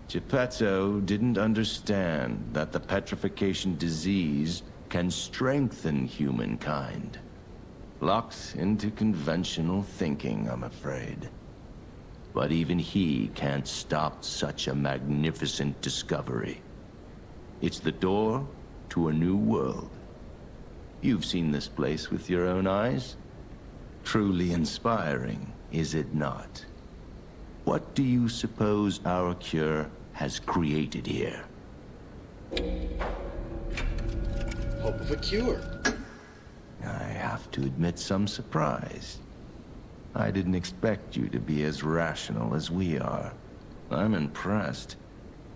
Geppetto didn't understand that the petrification disease can strengthen humankind. Locked into conventional thinking, I'm afraid. But even he can't stop such a magnificent discovery. It's the door to a new world. You've seen this place with your own eyes. Truly inspiring, is it not? What do you suppose our cure has created here? Hope of a cure. I have to admit some surprise. I didn't expect you to be as rational as we are. I'm impressed,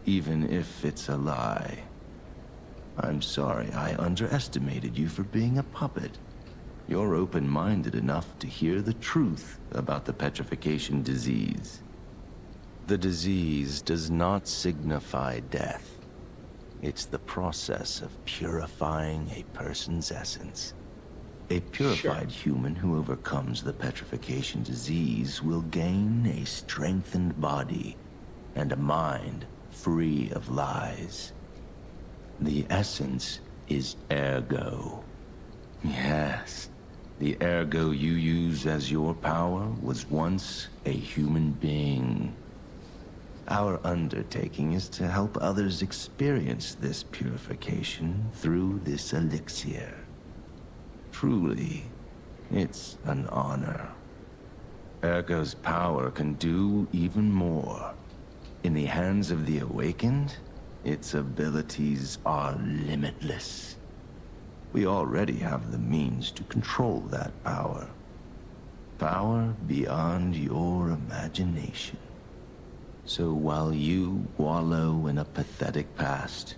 even if it's a lie. I'm sorry I underestimated you for being a puppet. You're open-minded enough to hear the truth about the petrification disease. The disease does not signify death. It's the process of purifying a person's essence. A purified human who overcomes the petrification disease will gain a strengthened body and a mind free of lies. The essence is ergo. Yes, the ergo you use as your power was once a human being. Our undertaking is to help others experience this purification through this elixir. Truly, it's an honor. Ergo's power can do even more. In the hands of the awakened, its abilities are limitless. We already have the means to control that power. Power beyond your imagination. So while you wallow in a pathetic past,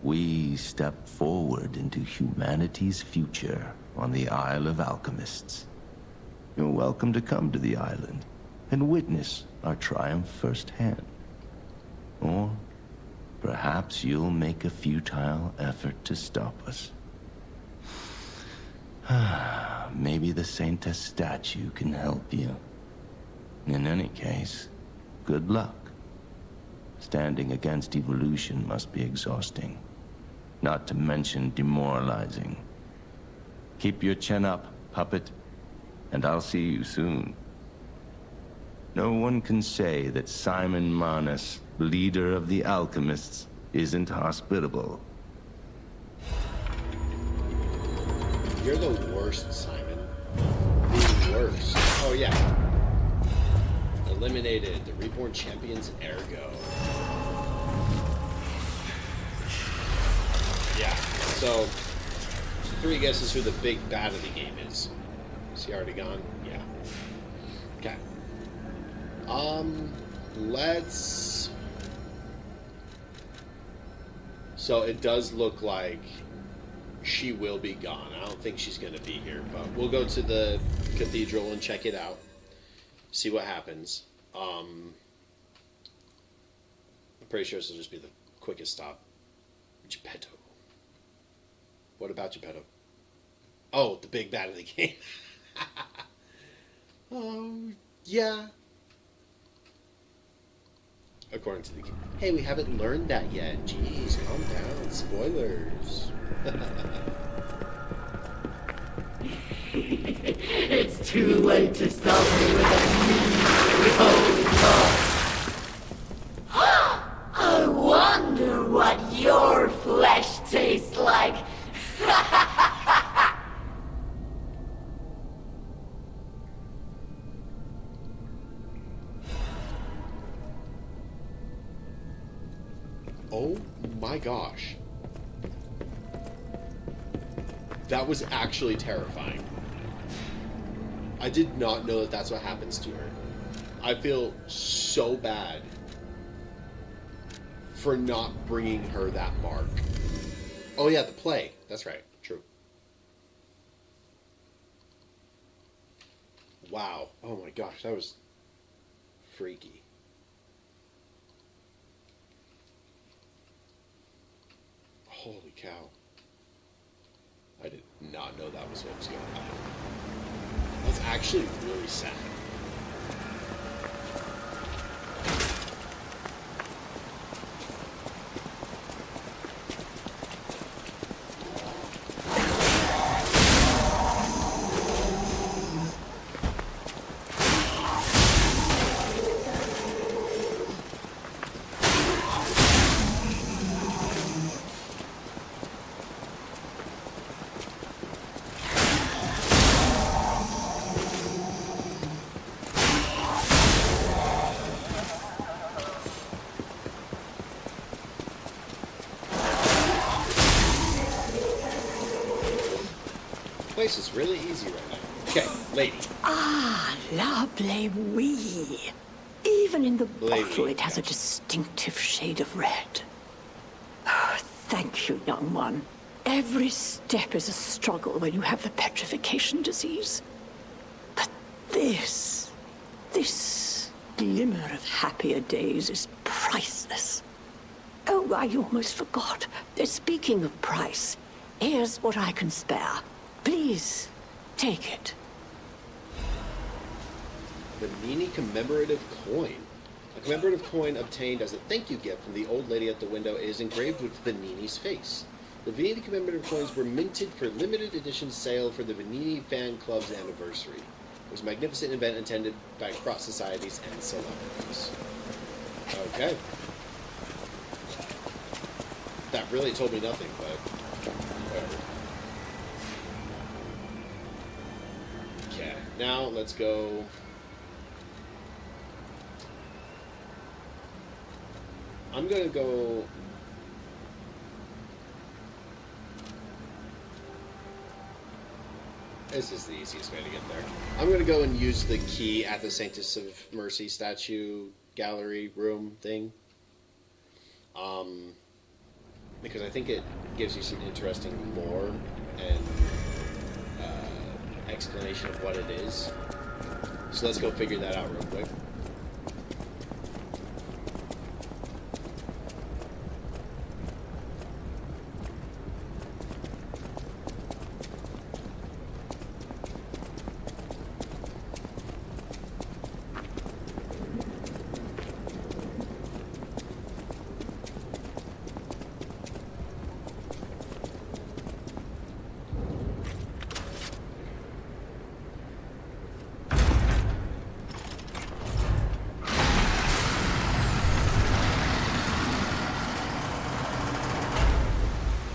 we step forward into humanity's future on the Isle of Alchemists. You're welcome to come to the island and witness our triumph firsthand. Or perhaps you'll make a futile effort to stop us. Maybe the Saintess statue can help you. In any case, good luck. Standing against evolution must be exhausting, not to mention demoralizing. Keep your chin up, puppet, and I'll see you soon. No one can say that Simon Manus, leader of the alchemists, isn't hospitable. You're the worst, Simon. The worst. Oh, yeah. Eliminated the Reborn Champions Ergo. Yeah, so 3 guesses who the big bad of the game is. Is he already gone? Yeah. Okay. Let's So it does look like she will be gone. I don't think she's going to be here, but we'll go to the cathedral and check it out. See what happens. I'm pretty sure this will just be the quickest stop. Geppetto. What about Geppetto? Oh, the big bad of the game. Oh, yeah. According to the game. Hey, we haven't learned that yet. Jeez, calm down. Spoilers. It's too late to stop me with a cold talk. I wonder what your flesh tastes like. Oh my gosh. That was actually terrifying. I did not know that that's what happens to her. I feel so bad for not bringing her that mark. Oh yeah, the play. That's right. True. Wow. Oh my gosh, that was freaky. Holy cow. I did not know that was what was going to happen. That's actually really sad. Place is really easy right now. Okay, lady. Ah, la bleu-oui. Even in the Bleu-oui, bottle, it has a gotcha. distinctive shade of red. Oh, thank you, young one. Every step is a struggle when you have the petrification disease. But this glimmer of happier days is priceless. Oh, I almost forgot. Speaking of price, here's what I can spare. Please, take it. The Nini commemorative coin. A commemorative coin obtained as a thank you gift from the old lady at the window is engraved with Vanini's face. The Vanini commemorative coins were minted for limited edition sale for the Vanini fan club's anniversary. It was a magnificent event attended by cross societies and celebrities. Okay. That really told me nothing, but whatever. Okay, now let's go. I'm gonna go. This is the easiest way to get there. I'm gonna go and use the key at the Sanctus of Mercy statue gallery room thing. Because I think it gives you some interesting lore and explanation of what it is. So let's go figure that out real quick.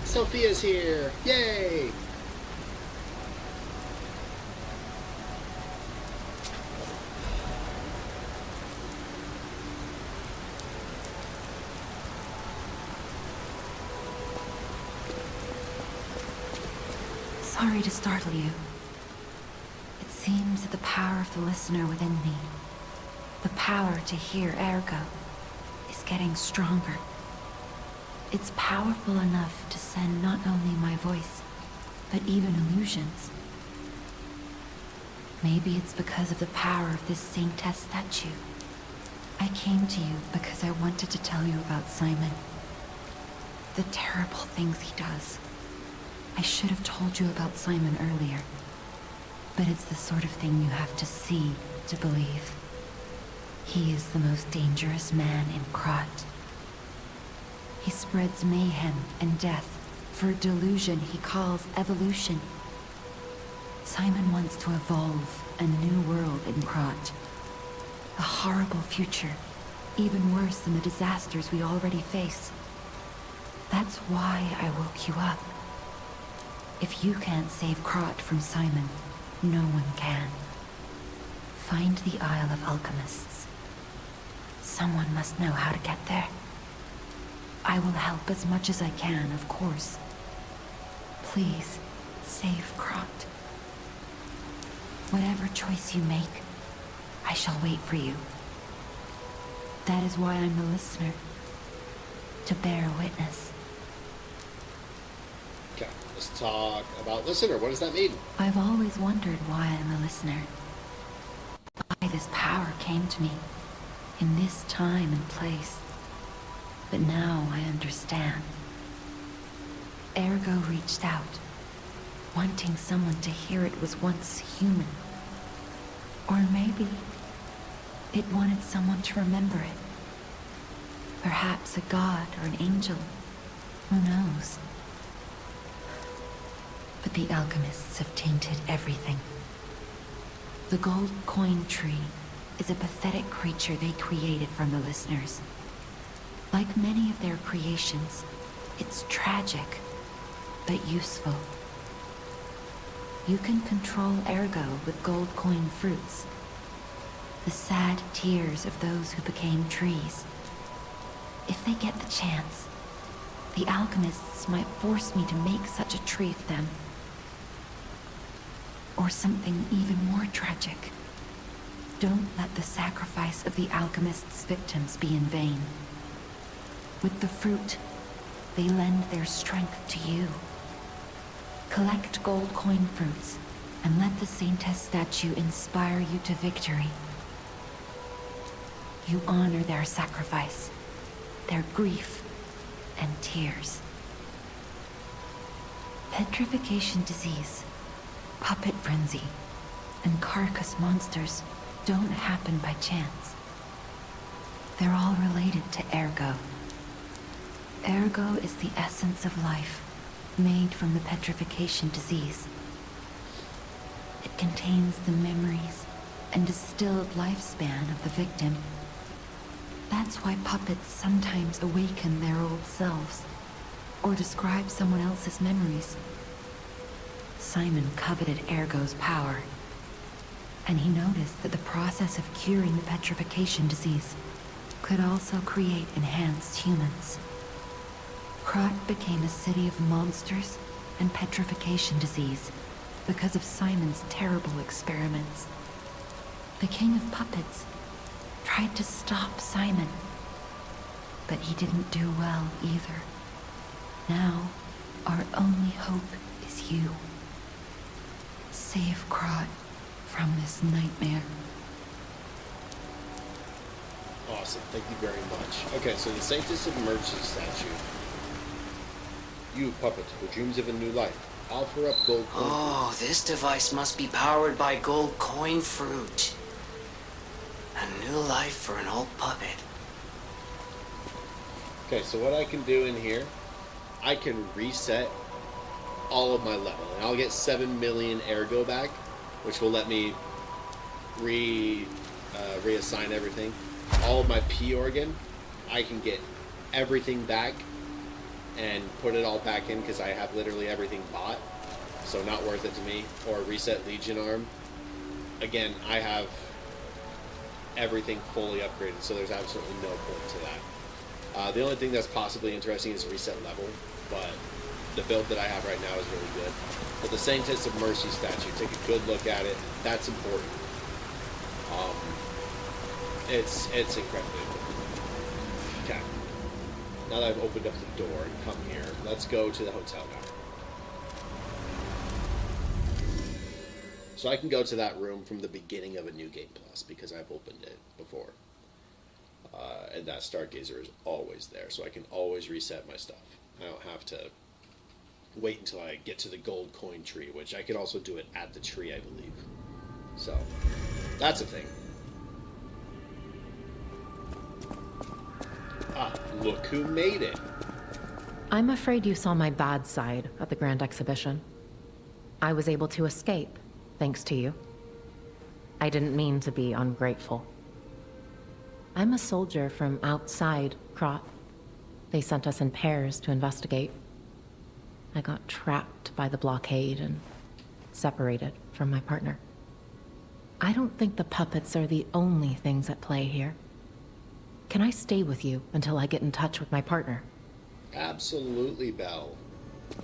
Sophia's here! Yay! Sorry to startle you. It seems that the power of the listener within me, the power to hear ergo, is getting stronger. It's powerful enough to send not only my voice, but even illusions. Maybe it's because of the power of this Saintess statue. I came to you because I wanted to tell you about Simon. The terrible things he does. I should have told you about Simon earlier. But it's the sort of thing you have to see to believe. He is the most dangerous man in Krat. He spreads mayhem and death for a delusion he calls evolution. Simon wants to evolve a new world in Krat. A horrible future, even worse than the disasters we already face. That's why I woke you up. If you can't save Krat from Simon, no one can. Find the Isle of Alchemists. Someone must know how to get there. I will help as much as I can, of course. Please, save Krat. Whatever choice you make, I shall wait for you. That is why I'm the listener. To bear witness. Okay, let's talk about listener. What does that mean? I've always wondered why I'm a listener. Why this power came to me, in this time and place. But now I understand. Ergo reached out, wanting someone to hear it was once human. Or maybe it wanted someone to remember it. Perhaps a god or an angel. Who knows? But the alchemists have tainted everything. The gold coin tree is a pathetic creature they created from the listeners. Like many of their creations, it's tragic, but useful. You can control Ergo with gold coin fruits. The sad tears of those who became trees. If they get the chance, the alchemists might force me to make such a tree for them. Or something even more tragic. Don't let the sacrifice of the alchemists' victims be in vain. With the fruit, they lend their strength to you. Collect gold coin fruits, and let the Saintess statue inspire you to victory. You honor their sacrifice, their grief, and tears. Petrification disease, puppet frenzy, and carcass monsters don't happen by chance. They're all related to Ergo. Ergo is the essence of life, made from the petrification disease. It contains the memories and distilled lifespan of the victim. That's why puppets sometimes awaken their old selves, or describe someone else's memories. Simon coveted Ergo's power, and he noticed that the process of curing the petrification disease could also create enhanced humans. Krat became a city of monsters and petrification disease because of Simon's terrible experiments. The king of puppets tried to stop Simon, but he didn't do well either. Now, our only hope is you. Save Krat from this nightmare. Awesome, thank you very much. Okay, so the Saintess of Mercy statue. You, puppet, who dreams of a new life, offer up gold coin. Oh, this device must be powered by gold coin fruit. A new life for an old puppet. Okay, so what I can do in here, I can reset all of my level, and I'll get 7 million Ergo back, which will let me reassign everything. All of my P organ, I can get everything back and put it all back in because I have literally everything bought, so not worth it to me. Or reset Legion arm. Again, I have everything fully upgraded, so there's absolutely no point to that. The only thing that's possibly interesting is reset level, but the build that I have right now is really good. But the Saintess of Mercy statue, take a good look at it. That's important. It's incredibly important. Okay. Now that I've opened up the door and come here, let's go to the hotel now. So I can go to that room from the beginning of a New Game Plus because I've opened it before. And that Stargazer is always there, so I can always reset my stuff. I don't have to wait until I get to the gold coin tree, which I could also do it at the tree, I believe. So, that's a thing. Ah, look who made it. I'm afraid you saw my bad side at the Grand Exhibition. I was able to escape, thanks to you. I didn't mean to be ungrateful. I'm a soldier from outside Krat. They sent us in pairs to investigate. I got trapped by the blockade and separated from my partner. I don't think the puppets are the only things at play here. Can I stay with you until I get in touch with my partner? Absolutely, Belle.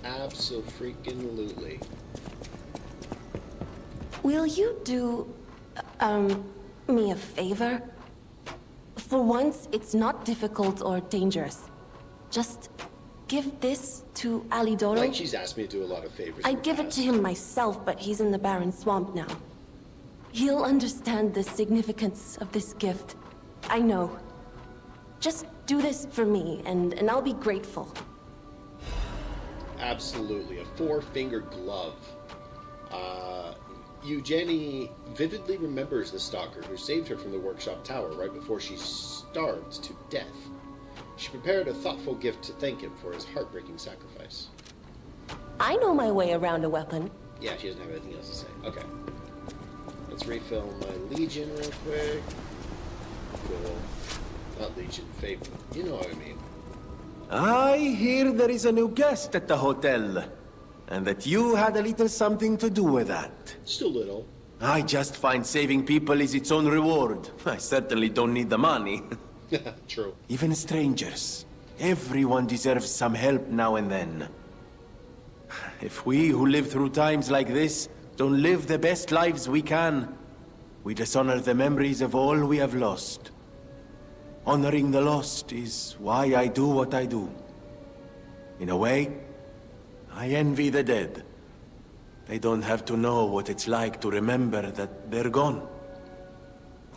Abso-freaking-lutely. Will you do, me a favor? For once, it's not difficult or dangerous. Just give this to Alidoro. Like she's asked me to do a lot of favors. I'd give it to him myself, but he's in the Barren Swamp now. He'll understand the significance of this gift. I know. Just do this for me, and I'll be grateful. Absolutely. A 4-finger glove. Eugenie vividly remembers the stalker who saved her from the workshop tower right before she starved to death. She prepared a thoughtful gift to thank him for his heartbreaking sacrifice. I know my way around a weapon. Yeah, she doesn't have anything else to say. Okay. Let's refill my Legion real quick. Cool. Not Legion, Fable. You know what I mean. I hear there is a new guest at the hotel. And that you had a little something to do with that. Just a little. I just find saving people is its own reward. I certainly don't need the money. True. Even strangers. Everyone deserves some help now and then. If we who live through times like this don't live the best lives we can, we dishonor the memories of all we have lost. Honoring the lost is why I do what I do. In a way, I envy the dead. They don't have to know what it's like to remember that they're gone.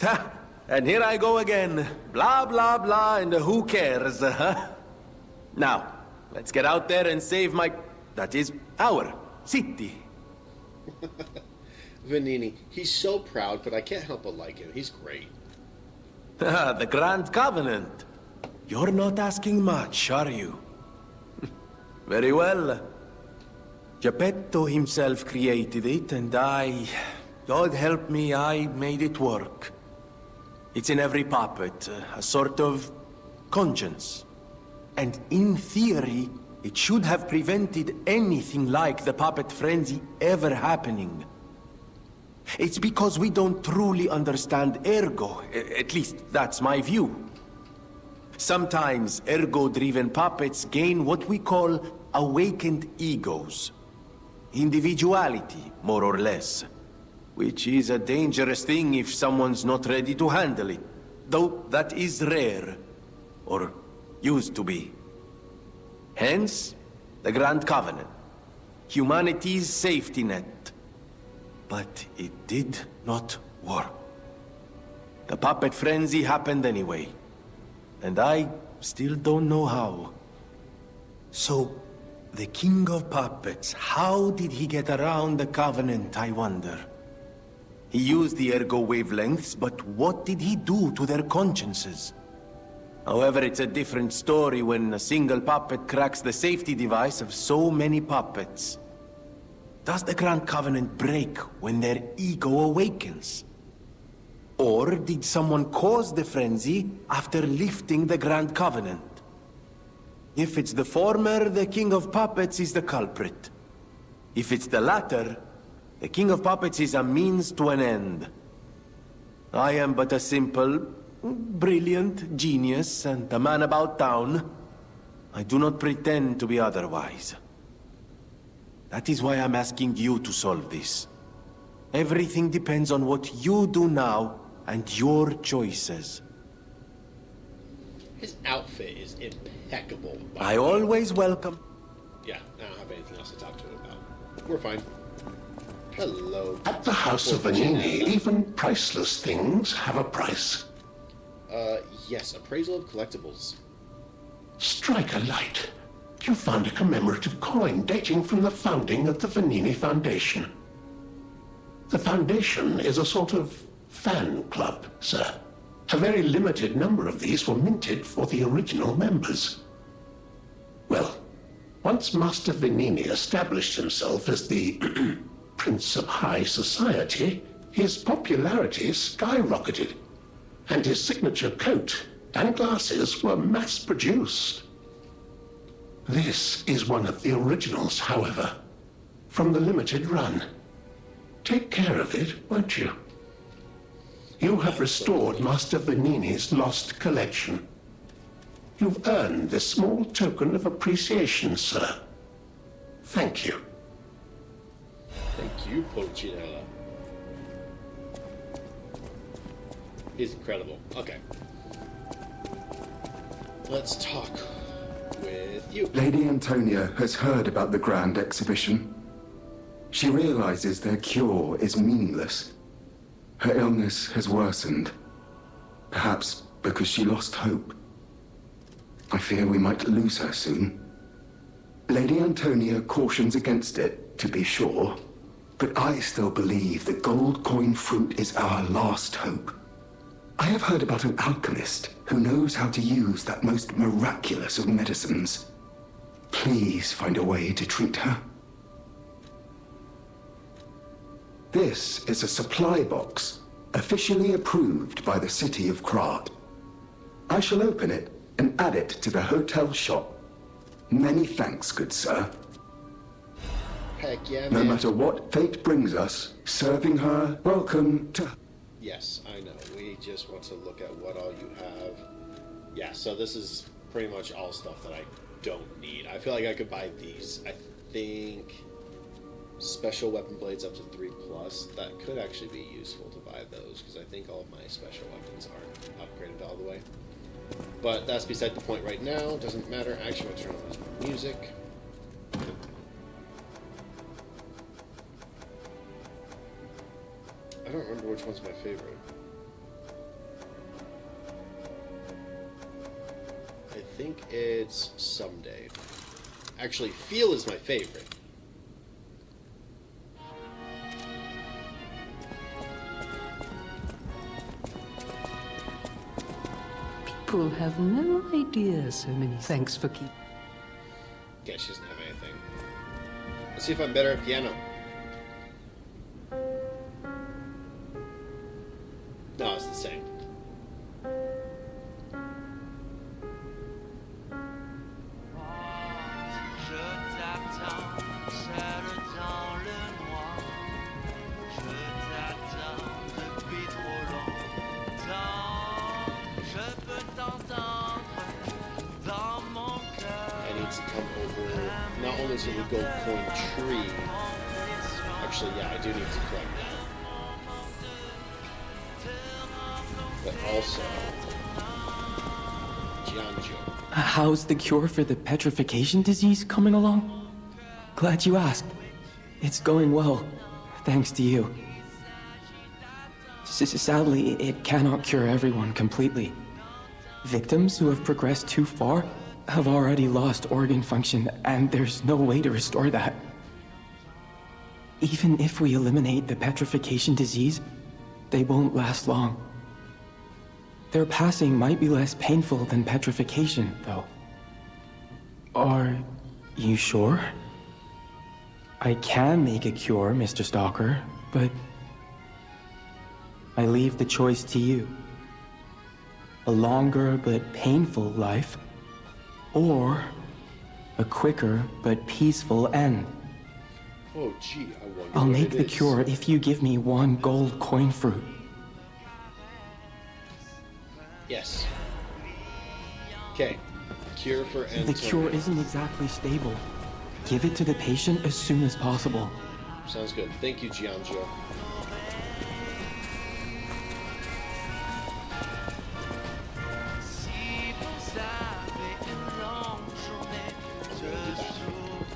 Ha! And here I go again. Blah, blah, blah, and who cares, huh? Now, let's get out there and save my... that is, our city. Vanini, he's so proud, but I can't help but like him. He's great. The Grand Covenant. You're not asking much, are you? Very well. Geppetto himself created it, and God help me, I made it work. It's in every puppet, a sort of conscience. And in theory, it should have prevented anything like the puppet frenzy ever happening. It's because we don't truly understand Ergo, at least that's my view. Sometimes Ergo-driven puppets gain what we call awakened egos. Individuality, more or less. Which is a dangerous thing if someone's not ready to handle it. Though that is rare. Or used to be. Hence, the Grand Covenant. Humanity's safety net. But it did not work. The puppet frenzy happened anyway. And I still don't know how. So, the King of Puppets, how did he get around the Covenant, I wonder? He used the Ergo wavelengths, but what did he do to their consciences? However, it's a different story when a single puppet cracks the safety device of so many puppets. Does the Grand Covenant break when their ego awakens? Or did someone cause the frenzy after lifting the Grand Covenant? If it's the former, the King of Puppets is the culprit. If it's the latter, the King of Puppets is a means to an end. I am but a simple, brilliant genius and a man about town. I do not pretend to be otherwise. That is why I'm asking you to solve this. Everything depends on what you do now and your choices. His outfit is impeccable. I always welcome. Yeah, I don't have anything else to talk to him about. We're fine. Hello. At the House of Vanini, even priceless things have a price. Yes, appraisal of collectibles. Strike a light. You found a commemorative coin dating from the founding of the Vanini Foundation. The Foundation is a sort of fan club, sir. A very limited number of these were minted for the original members. Well, once Master Vanini established himself as the Prince of High Society, his popularity skyrocketed, and his signature coat and glasses were mass-produced. This is one of the originals, however, from the limited run. Take care of it, won't you? You have restored Master Vanini's lost collection. You've earned this small token of appreciation, sir. Thank you. Thank you, Pochinella. He's incredible. Okay. Let's talk with you. Lady Antonia has heard about the Grand Exhibition. She realizes their cure is meaningless. Her illness has worsened. Perhaps because she lost hope. I fear we might lose her soon. Lady Antonia cautions against it, to be sure. But I still believe the gold coin fruit is our last hope. I have heard about an alchemist who knows how to use that most miraculous of medicines. Please find a way to treat her. This is a supply box, officially approved by the city of Krat. I shall open it and add it to the hotel shop. Many thanks, good sir. Heck yeah, No man. matter what fate brings us, serving her, welcome to... Yes, I know. We just want to look at what all you have. Yeah, so this is pretty much all stuff that I don't need. I feel like I could buy these. I think special weapon blades up to 3+. That could actually be useful to buy those, because I think all of my special weapons aren't upgraded all the way. But that's beside the point right now. Doesn't matter. Actually, I'll turn on this music. I don't remember which one's my favorite. I think it's Someday. Actually, Feel is my favorite. People have no idea so many thanks for keeping. Yeah, she doesn't have anything. Let's see if I'm better at piano. No, it's the same. I need to come over not only to the gold coin tree. Actually, yeah, I do need to collect that. But also Giangio. How's the cure for the petrification disease coming along? Glad you asked. It's going well, thanks to you. Sadly, it cannot cure everyone completely. Victims who have progressed too far have already lost organ function, and there's no way to restore that. Even if we eliminate the petrification disease, they won't last long. Their passing might be less painful than petrification, though. Are you sure? I can make a cure, Mr. Stalker, but I leave the choice to you. A longer but painful life, or a quicker but peaceful end. Oh, gee, I wonder I'll what make it the is. cure if you give me one gold coin fruit. Yes. Okay. Cure for Antonia. The cure isn't exactly stable. Give it to the patient as soon as possible. Sounds good. Thank you, Giangio.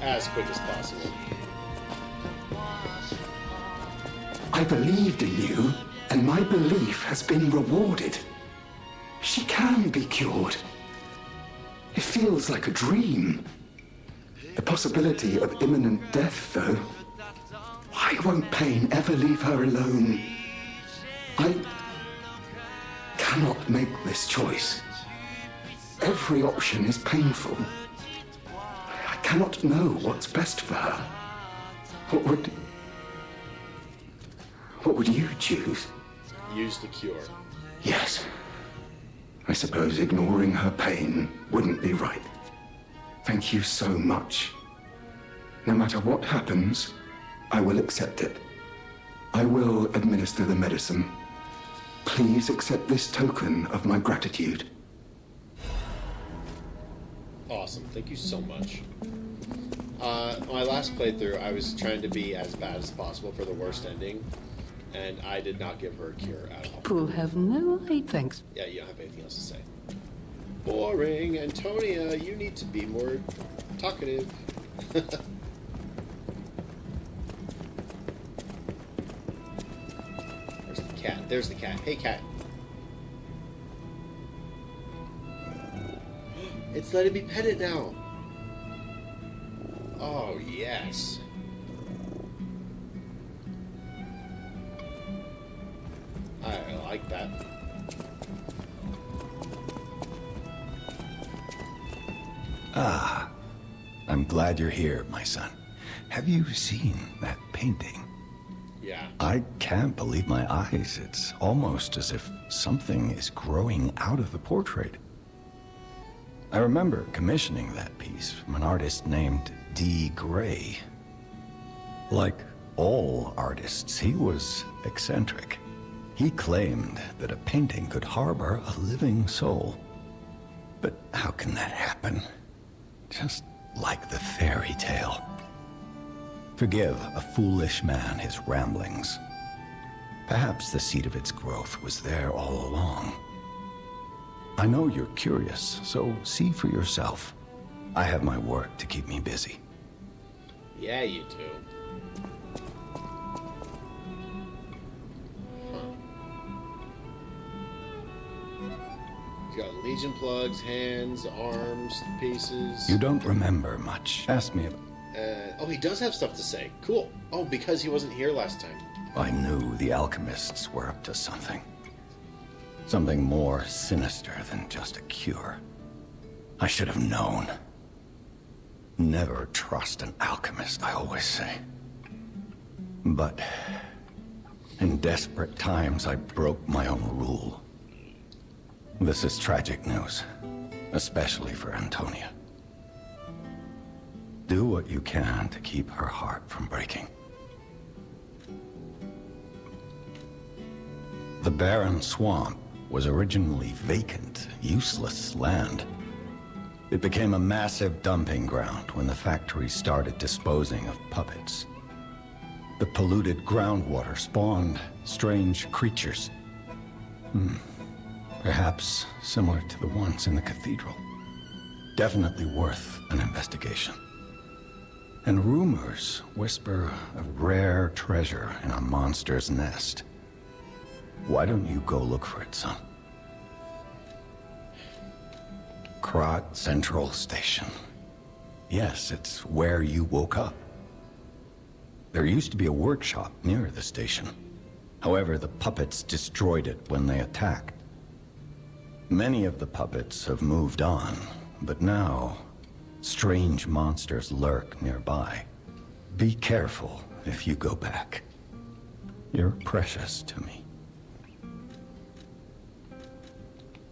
as quick as possible. I believed in you, and my belief has been rewarded. She can be cured. It feels like a dream. The possibility of imminent death, though. Why won't pain ever leave her alone? I cannot make this choice. Every option is painful. I cannot know what's best for her. What would you choose? Use the cure. Yes. I suppose ignoring her pain wouldn't be right. Thank you so much. No matter what happens, I will accept it. I will administer the medicine. Please accept this token of my gratitude. Awesome. Thank you so much. My last playthrough, I was trying to be as bad as possible for the worst ending, and I did not give her a cure at all. People have no idea. Thanks. Yeah, you don't have anything else to say. Boring. Antonia, you need to be more talkative. Where's the cat? There's the cat. Hey, cat. It's letting me pet it now. Oh, yes. I like that. Ah, I'm glad you're here, my son. Have you seen that painting? Yeah. I can't believe my eyes. It's almost as if something is growing out of the portrait. I remember commissioning that piece from an artist named D. Gray. Like all artists, he was eccentric. He claimed that a painting could harbor a living soul. But how can that happen? Just like the fairy tale. Forgive a foolish man his ramblings. Perhaps the seed of its growth was there all along. I know you're curious, so see for yourself. I have my work to keep me busy. Yeah, you do. He's got Legion plugs, hands, arms, pieces. You don't remember much. Ask me about... Oh, he does have stuff to say. Cool. Oh, because he wasn't here last time. I knew the alchemists were up to something. Something more sinister than just a cure. I should have known. Never trust an alchemist, I always say. But in desperate times, I broke my own rule. This is tragic news, especially for Antonia. Do what you can to keep her heart from breaking. The barren swamp was originally vacant, useless land. It became a massive dumping ground when the factory started disposing of puppets. The polluted groundwater spawned strange creatures. Perhaps similar to the ones in the cathedral. Definitely worth an investigation. And rumors whisper of rare treasure in a monster's nest. Why don't you go look for it, son? Krat Central Station. Yes, it's where you woke up. There used to be a workshop near the station. However, the puppets destroyed it when they attacked. Many of the puppets have moved on, but now, strange monsters lurk nearby. Be careful if you go back. You're precious to me.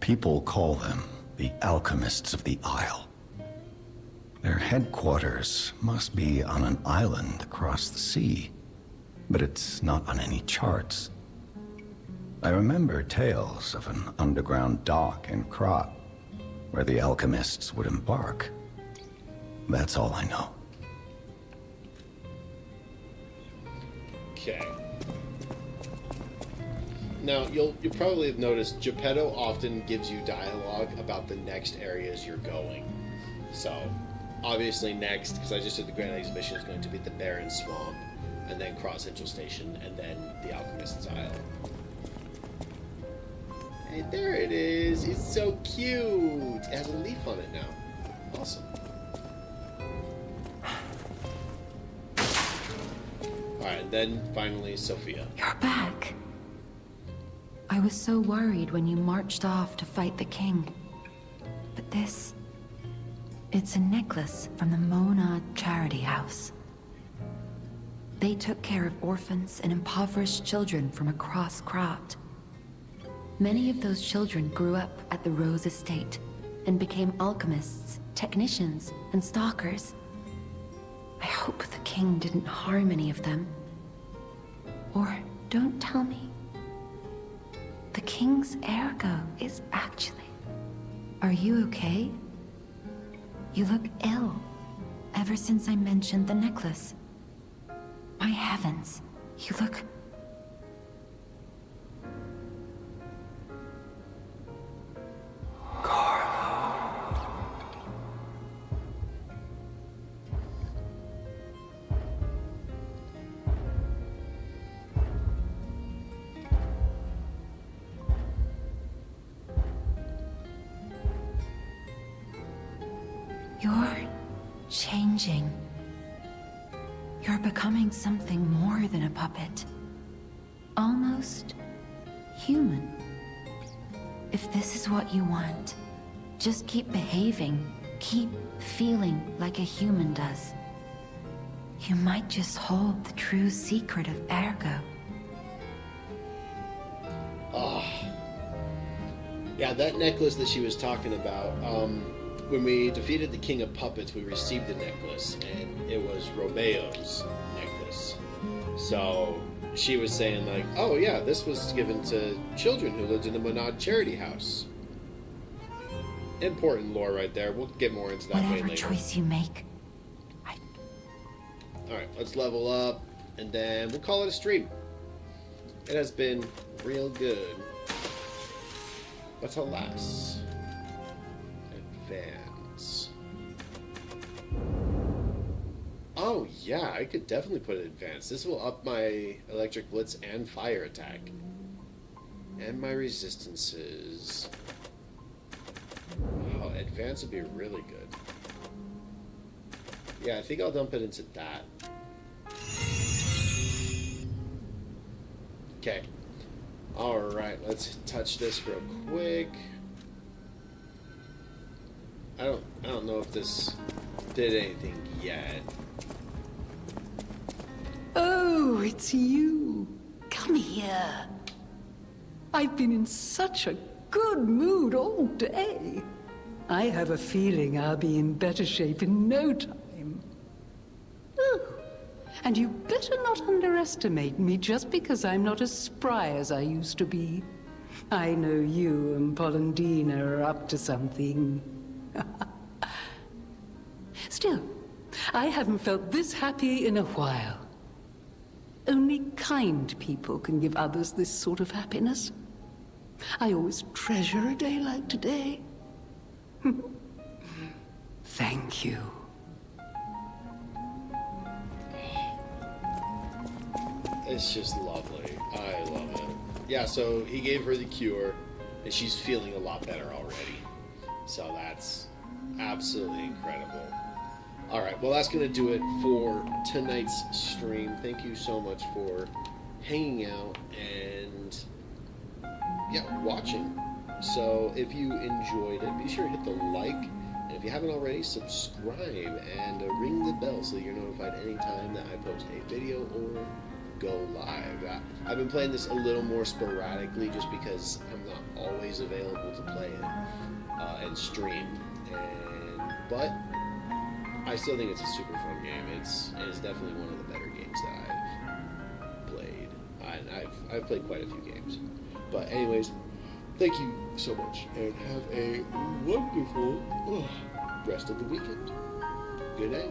People call them the Alchemists of the Isle. Their headquarters must be on an island across the sea, but it's not on any charts. I remember tales of an underground dock in Krat, where the alchemists would embark. That's all I know. Okay. Now, you'll probably have noticed Geppetto often gives you dialogue about the next areas you're going. So, obviously next, because I just said the Grand Exhibition is going to be the Barren Swamp, and then Cross Central Station, and then the Alchemist's Isle. Hey, there it is! It's so cute! It has a leaf on it now. Awesome. Alright, and then finally Sophia. You're back. I was so worried when you marched off to fight the king. But this... it's a necklace from the Mona Charity House. They took care of orphans and impoverished children from across Krat. Many of those children grew up at the Rose Estate and became alchemists, technicians, and stalkers. I hope the king didn't harm any of them. Or don't tell me. The king's ergo is actually... Are you okay? You look ill, ever since I mentioned the necklace. My heavens, you look... You're changing. You're becoming something more than a puppet. Almost human. If this is what you want, just keep behaving. Keep feeling like a human does. You might just hold the true secret of Ergo. Yeah, that necklace that she was talking about, when we defeated the King of Puppets, we received the necklace, and it was Romeo's necklace. So she was saying, like, oh yeah, this was given to children who lived in the Monad Charity House. Important lore right there. We'll get more into that way Whatever later. choice you make. Alright, let's level up, and then we'll call it a stream. It has been real good. But alas... advance. Oh yeah, I could definitely put it advance. This will up my electric blitz and fire attack. And my resistances. Oh, advance would be really good. Yeah, I think I'll dump it into that. Okay. Alright, let's touch this real quick. I don't know if this did anything yet. Oh, it's you. Come here. I've been in such a good mood all day. I have a feeling I'll be in better shape in no time. Oh, and you better not underestimate me just because I'm not as spry as I used to be. I know you and Polendina are up to something. Still, I haven't felt this happy in a while. Only kind people can give others this sort of happiness. I always treasure a day like today. Thank you. It's just lovely. I love it. Yeah, so he gave her the cure, and she's feeling a lot better already. So that's absolutely incredible. Alright, well that's going to do it for tonight's stream. Thank you so much for hanging out and watching. So if you enjoyed it, be sure to hit the like, and if you haven't already, subscribe and ring the bell so that you're notified anytime that I post a video or go live. I've been playing this a little more sporadically just because I'm not always available to play it and stream. But I still think it's a super fun game. It's definitely one of the better games that I've played. And I've played quite a few games. But anyways, thank you so much, and have a wonderful rest of the weekend. Good night.